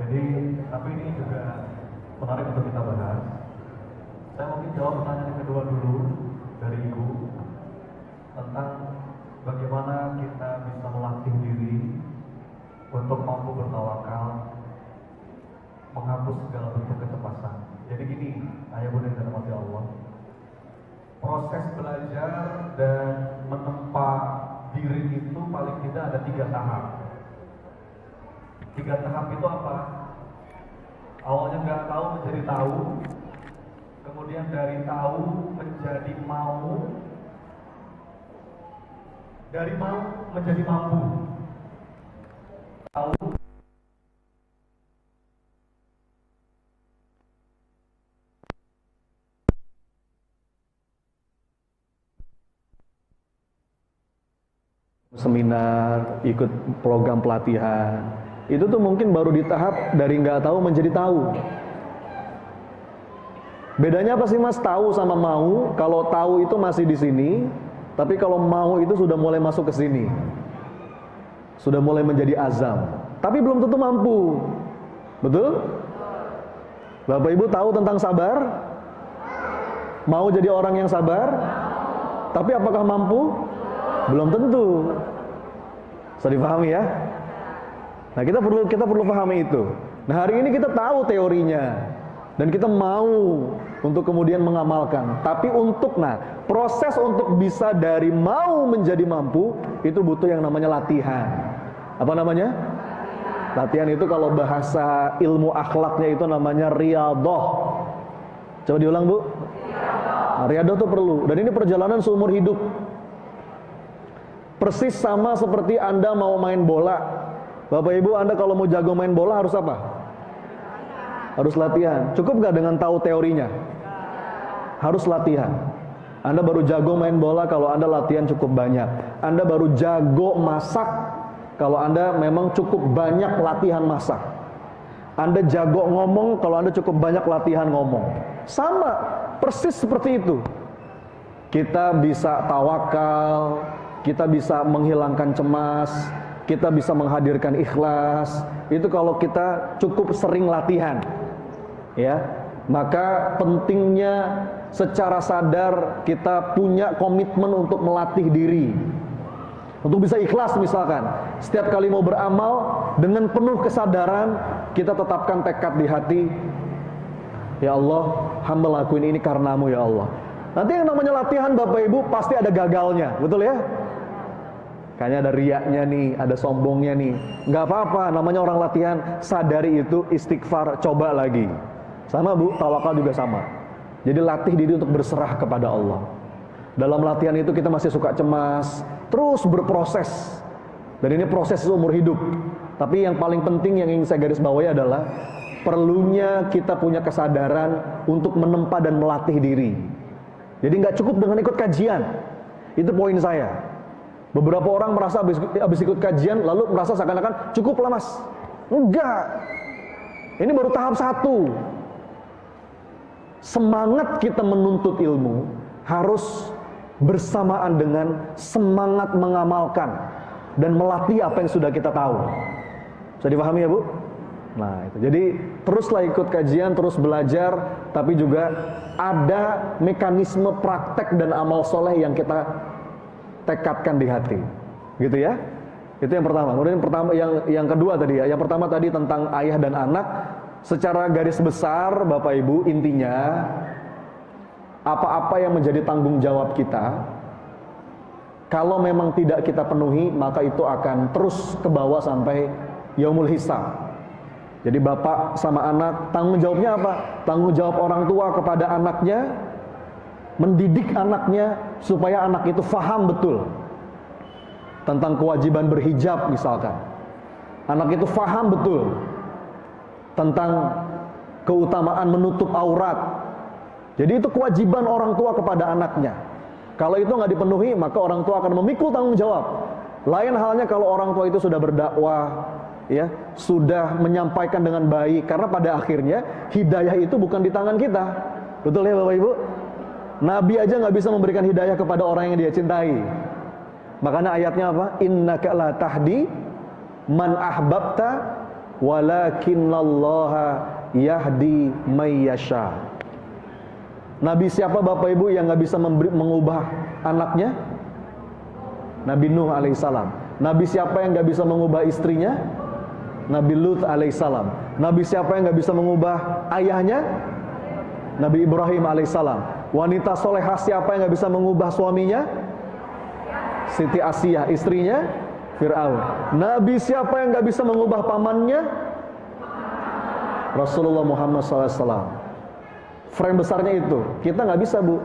Jadi, tapi ini juga menarik untuk kita bahas. Saya mungkin jawab pertanyaan yang kedua dulu dari Ibu tentang bagaimana kita bisa melatih diri untuk mampu bertawakal, menghapus segala bentuk kecemasan. Jadi gini, ayah bunda dan rahmati Allah, proses belajar dan menempa diri itu paling tidak ada 3 tahap. 3 tahap itu apa? Awalnya nggak tahu menjadi tahu, kemudian dari tahu menjadi mau, dari mau menjadi mampu. Tahu seminar, ikut program pelatihan, itu tuh mungkin baru di tahap dari nggak tahu menjadi tahu. Bedanya apa sih mas, tahu sama mau? Kalau tahu itu masih di sini, tapi kalau mau itu sudah mulai masuk ke sini, sudah mulai menjadi azam, tapi belum tentu mampu. Betul? Bapak Ibu tahu tentang sabar? Mau jadi orang yang sabar? Tapi apakah mampu? Belum tentu. Bisa dipahami ya? Nah, kita perlu pahami itu. Nah, hari ini kita tahu teorinya dan kita mau untuk kemudian mengamalkan. Tapi proses untuk bisa dari mau menjadi mampu itu butuh yang namanya latihan. Apa namanya? Latihan itu kalau bahasa ilmu akhlaknya itu namanya riyadhah. Coba diulang, Bu. Nah, riyadhah itu perlu, dan ini perjalanan seumur hidup. Persis sama seperti Anda mau main bola. Bapak Ibu, Anda kalau mau jago main bola harus apa? Harus latihan. Cukup gak dengan tahu teorinya? Harus latihan. Anda baru jago main bola kalau Anda latihan cukup banyak. Anda baru jago masak kalau Anda memang cukup banyak latihan masak. Anda jago ngomong kalau Anda cukup banyak latihan ngomong. Sama, persis seperti itu. Kita bisa tawakal, kita bisa menghilangkan cemas, kita bisa menghadirkan ikhlas. Itu kalau kita cukup sering latihan. Ya, maka pentingnya secara sadar kita punya komitmen untuk melatih diri. Untuk bisa ikhlas misalkan, setiap kali mau beramal dengan penuh kesadaran, kita tetapkan tekad di hati. Ya Allah, hamba lakuin ini karenamu ya Allah. Nanti yang namanya latihan Bapak Ibu pasti ada gagalnya, betul ya? Kayaknya ada riaknya nih, ada sombongnya nih. Nggak apa-apa, namanya orang latihan. Sadari itu, istighfar, coba lagi. Sama Bu, tawakal juga sama. Jadi latih diri untuk berserah kepada Allah. Dalam latihan itu kita masih suka cemas, terus berproses. Dan ini proses seumur hidup. Tapi yang paling penting yang ingin saya garis bawahi adalah perlunya kita punya kesadaran untuk menempa dan melatih diri. Jadi nggak cukup dengan ikut kajian. Itu poin saya. Beberapa orang merasa habis ikut kajian lalu merasa seakan-akan cukup lah mas. Enggak. Ini baru tahap 1. Semangat kita menuntut ilmu harus bersamaan dengan semangat mengamalkan dan melatih apa yang sudah kita tahu. Bisa dipahami ya Bu? Nah itu. Jadi teruslah ikut kajian, terus belajar, tapi juga ada mekanisme praktek dan amal soleh yang kita tekadkan di hati, gitu ya. Itu yang pertama. Kemudian yang kedua tadi ya. Yang pertama tadi tentang ayah dan anak. Secara garis besar Bapak Ibu, intinya apa-apa yang menjadi tanggung jawab kita, kalau memang tidak kita penuhi, maka itu akan terus ke bawah sampai yaumul hisab. Jadi bapak sama anak, tanggung jawabnya apa? Tanggung jawab orang tua kepada anaknya, mendidik anaknya supaya anak itu faham betul tentang kewajiban berhijab misalkan. Anak itu faham betul tentang keutamaan menutup aurat. Jadi itu kewajiban orang tua kepada anaknya. Kalau itu nggak dipenuhi, maka orang tua akan memikul tanggung jawab. Lain halnya kalau orang tua itu sudah berdakwah, ya, sudah menyampaikan dengan baik, karena pada akhirnya hidayah itu bukan di tangan kita. Betul ya Bapak Ibu? Nabi aja nggak bisa memberikan hidayah kepada orang yang dia cintai. Makanya ayatnya apa? Innaka la tahdi man ahbabta walakinallaha yahdi may yasha. Nabi siapa Bapak Ibu yang nggak bisa mengubah anaknya? Nabi Nuh alaihissalam. Nabi siapa yang nggak bisa mengubah istrinya? Nabi Lut alaihissalam. Nabi siapa yang nggak bisa mengubah ayahnya? Nabi Ibrahim alaihissalam. Wanita solehah siapa yang nggak bisa mengubah suaminya? Siti Asiyah, istrinya Fir'aun. Nabi siapa yang nggak bisa mengubah pamannya? Rasulullah Muhammad SAW. Frame besarnya itu. Kita nggak bisa, Bu.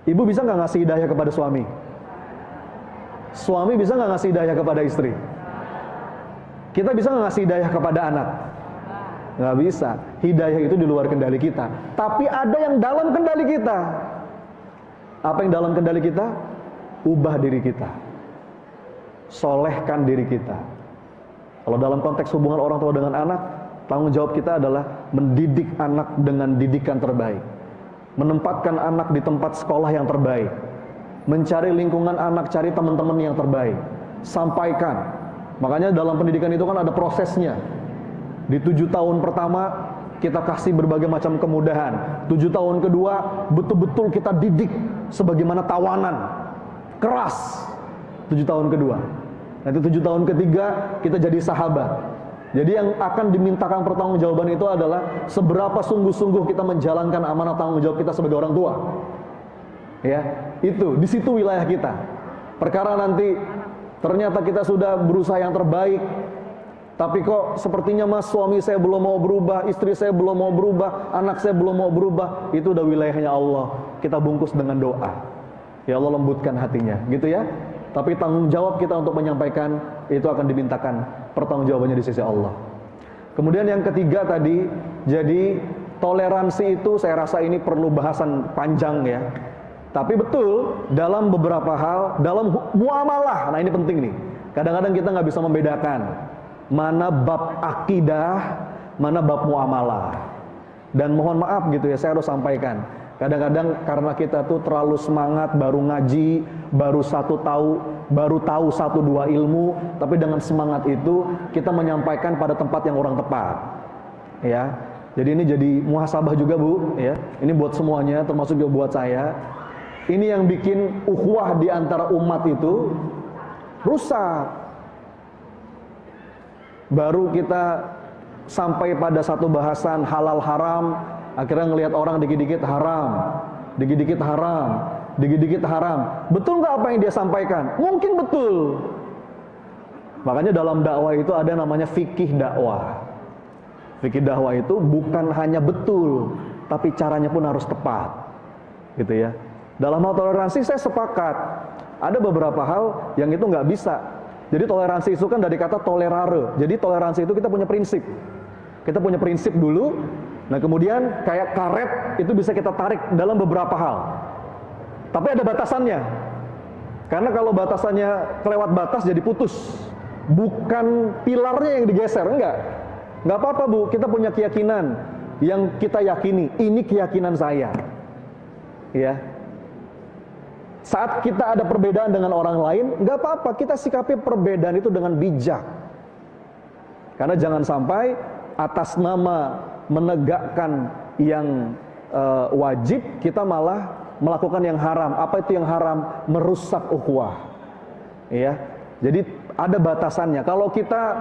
Ibu bisa nggak ngasih hidayah kepada suami? Suami bisa nggak ngasih hidayah kepada istri? Kita bisa nggak ngasih hidayah kepada anak? Nggak bisa. Hidayah itu di luar kendali kita. Tapi ada yang dalam kendali kita. Apa yang dalam kendali kita? Ubah diri kita. Solehkan diri kita. Kalau dalam konteks hubungan orang tua dengan anak, tanggung jawab kita adalah mendidik anak dengan didikan terbaik. Menempatkan anak di tempat sekolah yang terbaik. Mencari lingkungan anak, cari teman-teman yang terbaik. Sampaikan. Makanya dalam pendidikan itu kan ada prosesnya. Di 7 tahun pertama kita kasih berbagai macam kemudahan. 7 tahun kedua betul-betul kita didik sebagaimana tawanan. Keras. 7 tahun kedua. Nanti 7 tahun ketiga kita jadi sahabat. Jadi yang akan dimintakan pertanggungjawaban itu adalah seberapa sungguh-sungguh kita menjalankan amanah tanggung jawab kita sebagai orang tua. Ya, itu di situ wilayah kita. Perkara nanti ternyata kita sudah berusaha yang terbaik, tapi kok sepertinya Mas suami saya belum mau berubah, istri saya belum mau berubah, anak saya belum mau berubah, itu udah wilayahnya Allah. Kita bungkus dengan doa. Ya Allah lembutkan hatinya, gitu ya. Tapi tanggung jawab kita untuk menyampaikan itu akan dimintakan pertanggungjawabannya di sisi Allah. Kemudian yang ketiga tadi, jadi toleransi itu saya rasa ini perlu bahasan panjang ya. Tapi betul dalam beberapa hal, dalam muamalah, nah ini penting nih. Kadang-kadang kita nggak bisa membedakan mana bab akidah, mana bab muamalah. Dan mohon maaf gitu ya, saya harus sampaikan. Kadang-kadang karena kita tuh terlalu semangat baru ngaji, baru tahu 1-2 ilmu, tapi dengan semangat itu kita menyampaikan pada tempat yang kurang tepat. Ya. Jadi ini jadi muhasabah juga, Bu, ya. Ini buat semuanya, termasuk juga buat saya. Ini yang bikin ukhuwah di antara umat itu rusak. Baru kita sampai pada satu bahasan halal haram, akhirnya ngelihat orang dikit-dikit haram, dikit-dikit haram, dikit-dikit haram. Betul nggak apa yang dia sampaikan? Mungkin betul. Makanya dalam dakwah itu ada namanya fikih dakwah. Fikih dakwah itu bukan hanya betul, tapi caranya pun harus tepat. Gitu ya. Dalam hal toleransi saya sepakat. Ada beberapa hal yang itu nggak bisa. Jadi toleransi itu kan dari kata tolerare. Jadi toleransi itu kita punya prinsip. Kita punya prinsip dulu. Nah kemudian kayak karet itu bisa kita tarik dalam beberapa hal. Tapi ada batasannya. Karena kalau batasannya kelewat batas jadi putus. Bukan pilarnya yang digeser, enggak. Enggak apa-apa, Bu. Kita punya keyakinan yang kita yakini. Ini keyakinan saya. Ya. Saat kita ada perbedaan dengan orang lain, nggak apa-apa, kita sikapi perbedaan itu dengan bijak. Karena jangan sampai atas nama menegakkan yang wajib, kita malah melakukan yang haram. Apa itu yang haram? Merusak ukhuwah. Ya, jadi ada batasannya. Kalau kita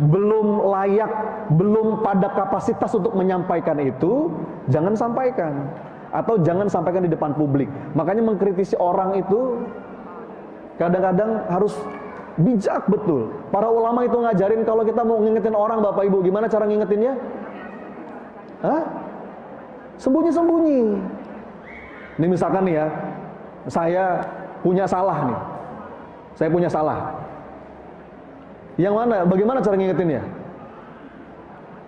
belum layak, belum pada kapasitas untuk menyampaikan itu, jangan sampaikan. Atau jangan sampaikan di depan publik. Makanya mengkritisi orang itu kadang-kadang harus bijak betul. Para ulama itu ngajarin kalau kita mau ngingetin orang, Bapak Ibu, gimana cara ngingetinnya? Hah? Sembunyi-sembunyi. Ini misalkan nih ya, saya punya salah nih. Saya punya salah. Yang mana? Bagaimana cara ngingetinnya?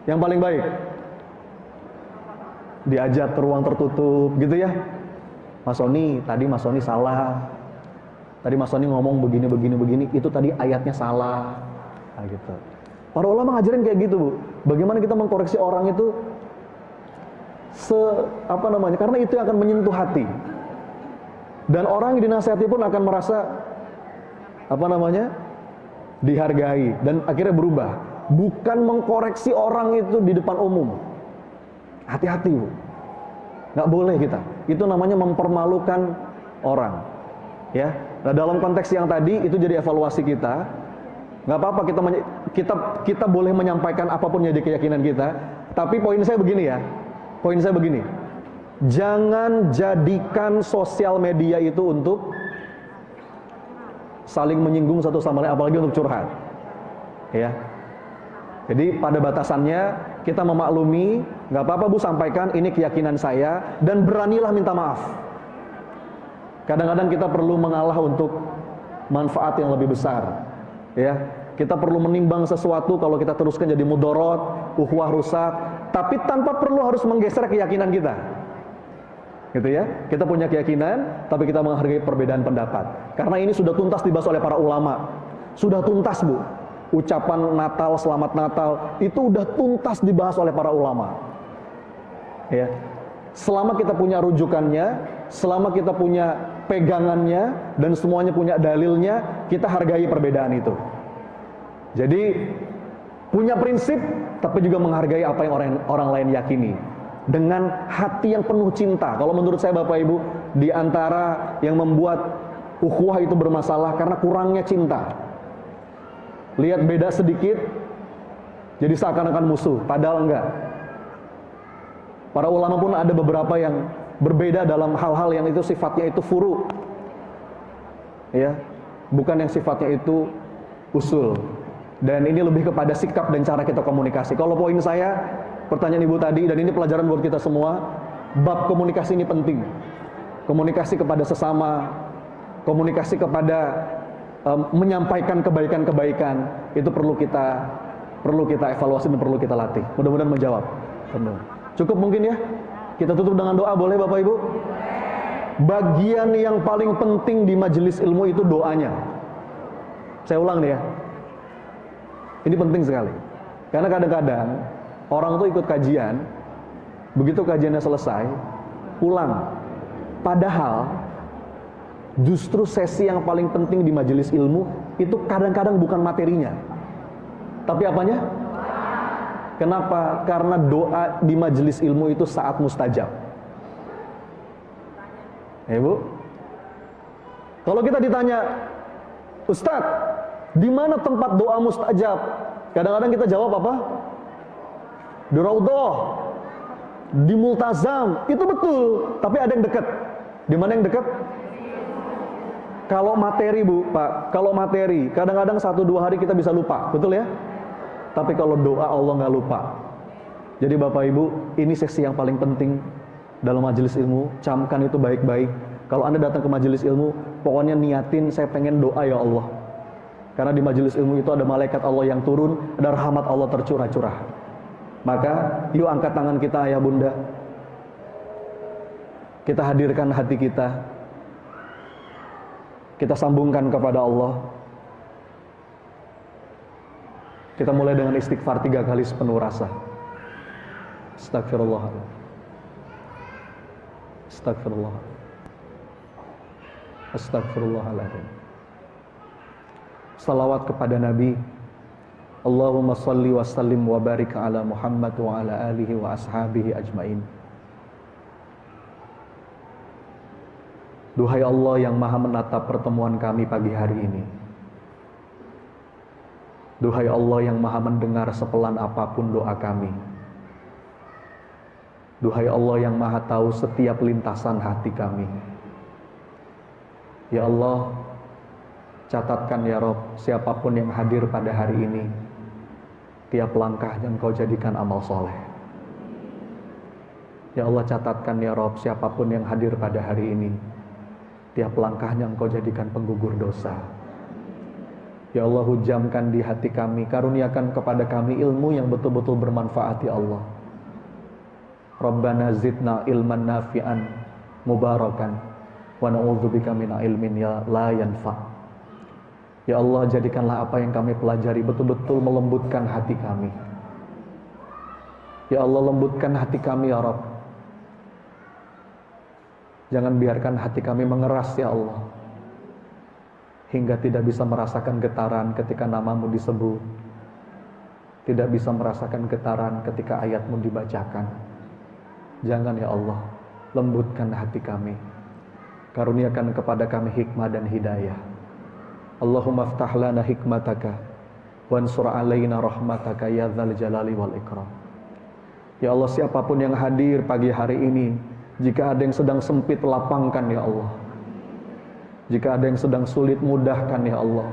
Yang paling baik? Diajak ke ruang tertutup gitu ya. Mas Soni, tadi Mas Soni salah. Tadi Mas Soni ngomong begini, itu tadi ayatnya salah. Nah, gitu. Para ulama ngajarin kayak gitu, Bu. Bagaimana kita mengkoreksi orang itu karena itu yang akan menyentuh hati. Dan orang yang dinasihati pun akan merasa dihargai dan akhirnya berubah. bukan mengkoreksi orang itu di depan umum. Hati-hati Bu, nggak boleh kita. Itu namanya mempermalukan orang. Ya, nah dalam konteks yang tadi itu jadi evaluasi kita. Nggak apa-apa kita boleh menyampaikan apapun jadi keyakinan kita. Tapi poin saya begini ya, jangan jadikan sosial media itu untuk saling menyinggung satu sama lain, apalagi untuk curhat. Ya. Jadi pada batasannya kita memaklumi, nggak apa-apa Bu sampaikan ini keyakinan saya dan beranilah minta maaf. Kadang-kadang kita perlu mengalah untuk manfaat yang lebih besar. Ya, kita perlu menimbang sesuatu kalau kita teruskan jadi mudorot, ukhuwah rusak, tapi tanpa perlu harus menggeser keyakinan kita. Gitu ya. Kita punya keyakinan, tapi kita menghargai perbedaan pendapat. Karena ini sudah tuntas dibahas oleh para ulama. Sudah tuntas Bu. Ucapan Natal, selamat Natal, itu udah tuntas dibahas oleh para ulama. Ya. Selama kita punya rujukannya, selama kita punya pegangannya, dan semuanya punya dalilnya, kita hargai perbedaan itu. Jadi, punya prinsip, tapi juga menghargai apa yang orang lain yakini. Dengan hati yang penuh cinta. Kalau menurut saya Bapak Ibu, di antara yang membuat ukhuwah itu bermasalah karena kurangnya cinta. Lihat beda sedikit, jadi seakan-akan musuh, padahal enggak. Para ulama pun ada beberapa yang berbeda dalam hal-hal yang itu sifatnya itu furu. Ya, bukan yang sifatnya itu usul. Dan ini lebih kepada sikap dan cara kita komunikasi. Kalau poin saya, pertanyaan Ibu tadi, dan ini pelajaran buat kita semua, bab komunikasi ini penting. Komunikasi kepada sesama, komunikasi kepada menyampaikan kebaikan-kebaikan, itu perlu kita evaluasi dan perlu kita latih. Mudah-mudahan menjawab. Cukup mungkin ya? Kita tutup dengan doa, boleh Bapak Ibu? Bagian yang paling penting di majelis ilmu itu doanya. Saya ulang nih ya. Ini penting sekali. Karena kadang-kadang orang tuh ikut kajian, begitu kajiannya selesai, pulang. Padahal justru sesi yang paling penting di majelis ilmu itu kadang-kadang bukan materinya, tapi apanya? Kenapa? Karena doa di majelis ilmu itu saat mustajab. Ya Bu, kalau kita ditanya, Ustadz, di mana tempat doa mustajab? Kadang-kadang kita jawab apa? Di Raudhah, di Multazam, itu betul. Tapi ada yang dekat. Di mana yang dekat? Kalau materi Bu, Pak, kalau materi, kadang-kadang 1-2 hari kita bisa lupa, betul ya? Tapi kalau doa Allah nggak lupa. Jadi Bapak Ibu, ini sesi yang paling penting dalam majelis ilmu. Camkan itu baik-baik. Kalau Anda datang ke majelis ilmu, pokoknya niatin saya pengen doa ya Allah. Karena di majelis ilmu itu ada malaikat Allah yang turun, ada rahmat Allah tercurah-curah. Maka, yuk angkat tangan kita ayah bunda. Kita hadirkan hati kita. Kita sambungkan kepada Allah. Kita mulai dengan istighfar 3 kali sepenuh rasa. Astagfirullah. Astagfirullah. Astagfirullahaladzim. Salawat kepada Nabi. Allahumma salli wa sallim wa barik ala Muhammad wa ala alihi wa ashabihi ajmain. Duhai Allah yang maha menatap pertemuan kami pagi hari ini. Duhai Allah yang maha mendengar sepelan apapun doa kami. Duhai Allah yang maha tahu setiap lintasan hati kami. Ya Allah, catatkan ya Rob, siapapun yang hadir pada hari ini, tiap langkahnya Engkau jadikan amal soleh. Ya Allah, catatkan ya Rob, siapapun yang hadir pada hari ini, tiap langkahnya Engkau jadikan penggugur dosa. Ya Allah, hujamkan di hati kami, karuniakan kepada kami ilmu yang betul-betul bermanfaat ya Allah. Rabbana zidna ilman nafi'an mubarakan wa na'udzubika min ilmin ya la yanfa'. Ya Allah, jadikanlah apa yang kami pelajari betul-betul melembutkan hati kami. Ya Allah, lembutkan hati kami ya Rabb. Jangan biarkan hati kami mengeras ya Allah, hingga tidak bisa merasakan getaran ketika namamu disebut, tidak bisa merasakan getaran ketika ayat-Mu dibacakan. Jangan ya Allah, lembutkan hati kami. Karuniakan kepada kami hikmah dan hidayah. Allahumma ftah lana hikmataka wansur alaina rahmataka ya dzal jalali wal ikram. Ya Allah, siapapun yang hadir pagi hari ini, jika ada yang sedang sempit, lapangkan ya Allah. Jika ada yang sedang sulit, mudahkan ya Allah.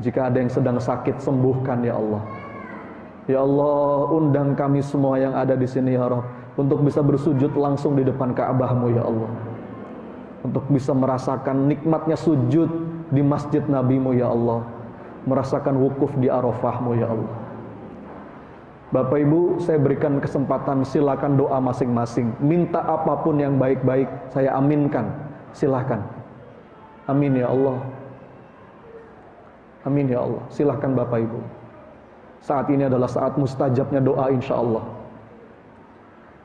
Jika ada yang sedang sakit, sembuhkan ya Allah. Ya Allah, undang kami semua yang ada di sini ya Rabb, untuk bisa bersujud langsung di depan Ka'bah-Mu ya Allah. Untuk bisa merasakan nikmatnya sujud di masjid Nabi-Mu ya Allah. Merasakan wukuf di Arafah-Mu ya Allah. Bapak Ibu, saya berikan kesempatan, silakan doa masing-masing. Minta apapun yang baik-baik, saya aminkan. Silakan. Amin ya Allah. Amin ya Allah. Silakan Bapak Ibu. Saat ini adalah saat mustajabnya doa insya Allah.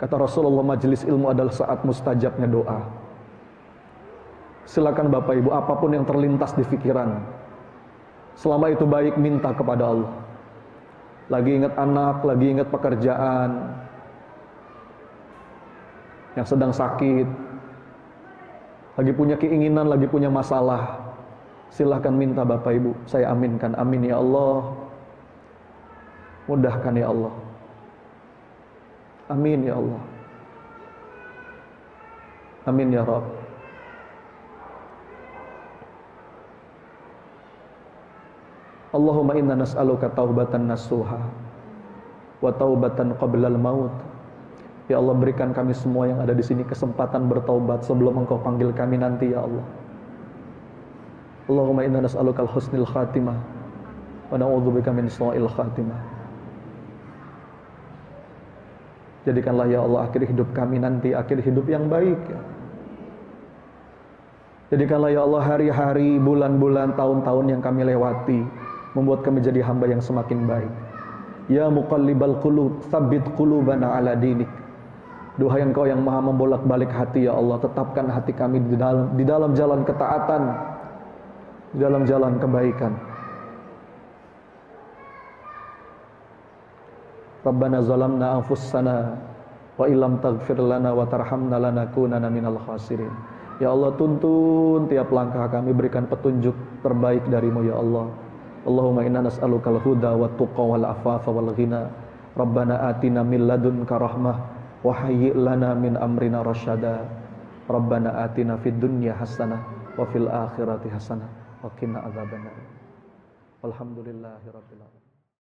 Kata Rasulullah, majelis ilmu adalah saat mustajabnya doa. Silakan Bapak Ibu, apapun yang terlintas di pikiran, selama itu baik, minta kepada Allah. Lagi ingat anak, lagi ingat pekerjaan, yang sedang sakit, lagi punya keinginan, lagi punya masalah, silahkan minta Bapak Ibu, saya aminkan. Amin ya Allah. Mudahkan ya Allah. Amin ya Allah. Amin ya Rabb. Allahumma inna nas'aluka taubatan nasuha wa taubatan qablal maut. Ya Allah, berikan kami semua yang ada di sini kesempatan bertaubat sebelum Engkau panggil kami nanti ya Allah. Allahumma inna nas'aluka al-husnil khatimah wa na'udzubika min su'il khatimah. Jadikanlah ya Allah akhir hidup kami nanti akhir hidup yang baik ya. Jadikanlah ya Allah hari-hari, bulan-bulan, tahun-tahun yang kami lewati membuat kami jadi hamba yang semakin baik. Ya muqallibal qulub, tsabbit qulubana ala dinik. Duhai Engkau yang maha membolak-balik hati ya Allah, tetapkan hati kami di dalam jalan ketaatan, di dalam jalan kebaikan. Rabbana zalamna anfusana wa illam taghfir lana wa tarhamna lanakunanna minal khasirin. Ya Allah, tuntun tiap langkah kami, berikan petunjuk terbaik dari-Mu ya Allah. Allahumma inna nas'alukal huda wat tuqa wal afafa wal ghina. Rabbana atina min ladunka rahmah wa hayyi' lana min amrina rasyada. Rabbana atina fid dunya hasanah wa fil akhirati hasanah wa qina adzabannar. Walhamdulillahirabbil alamin.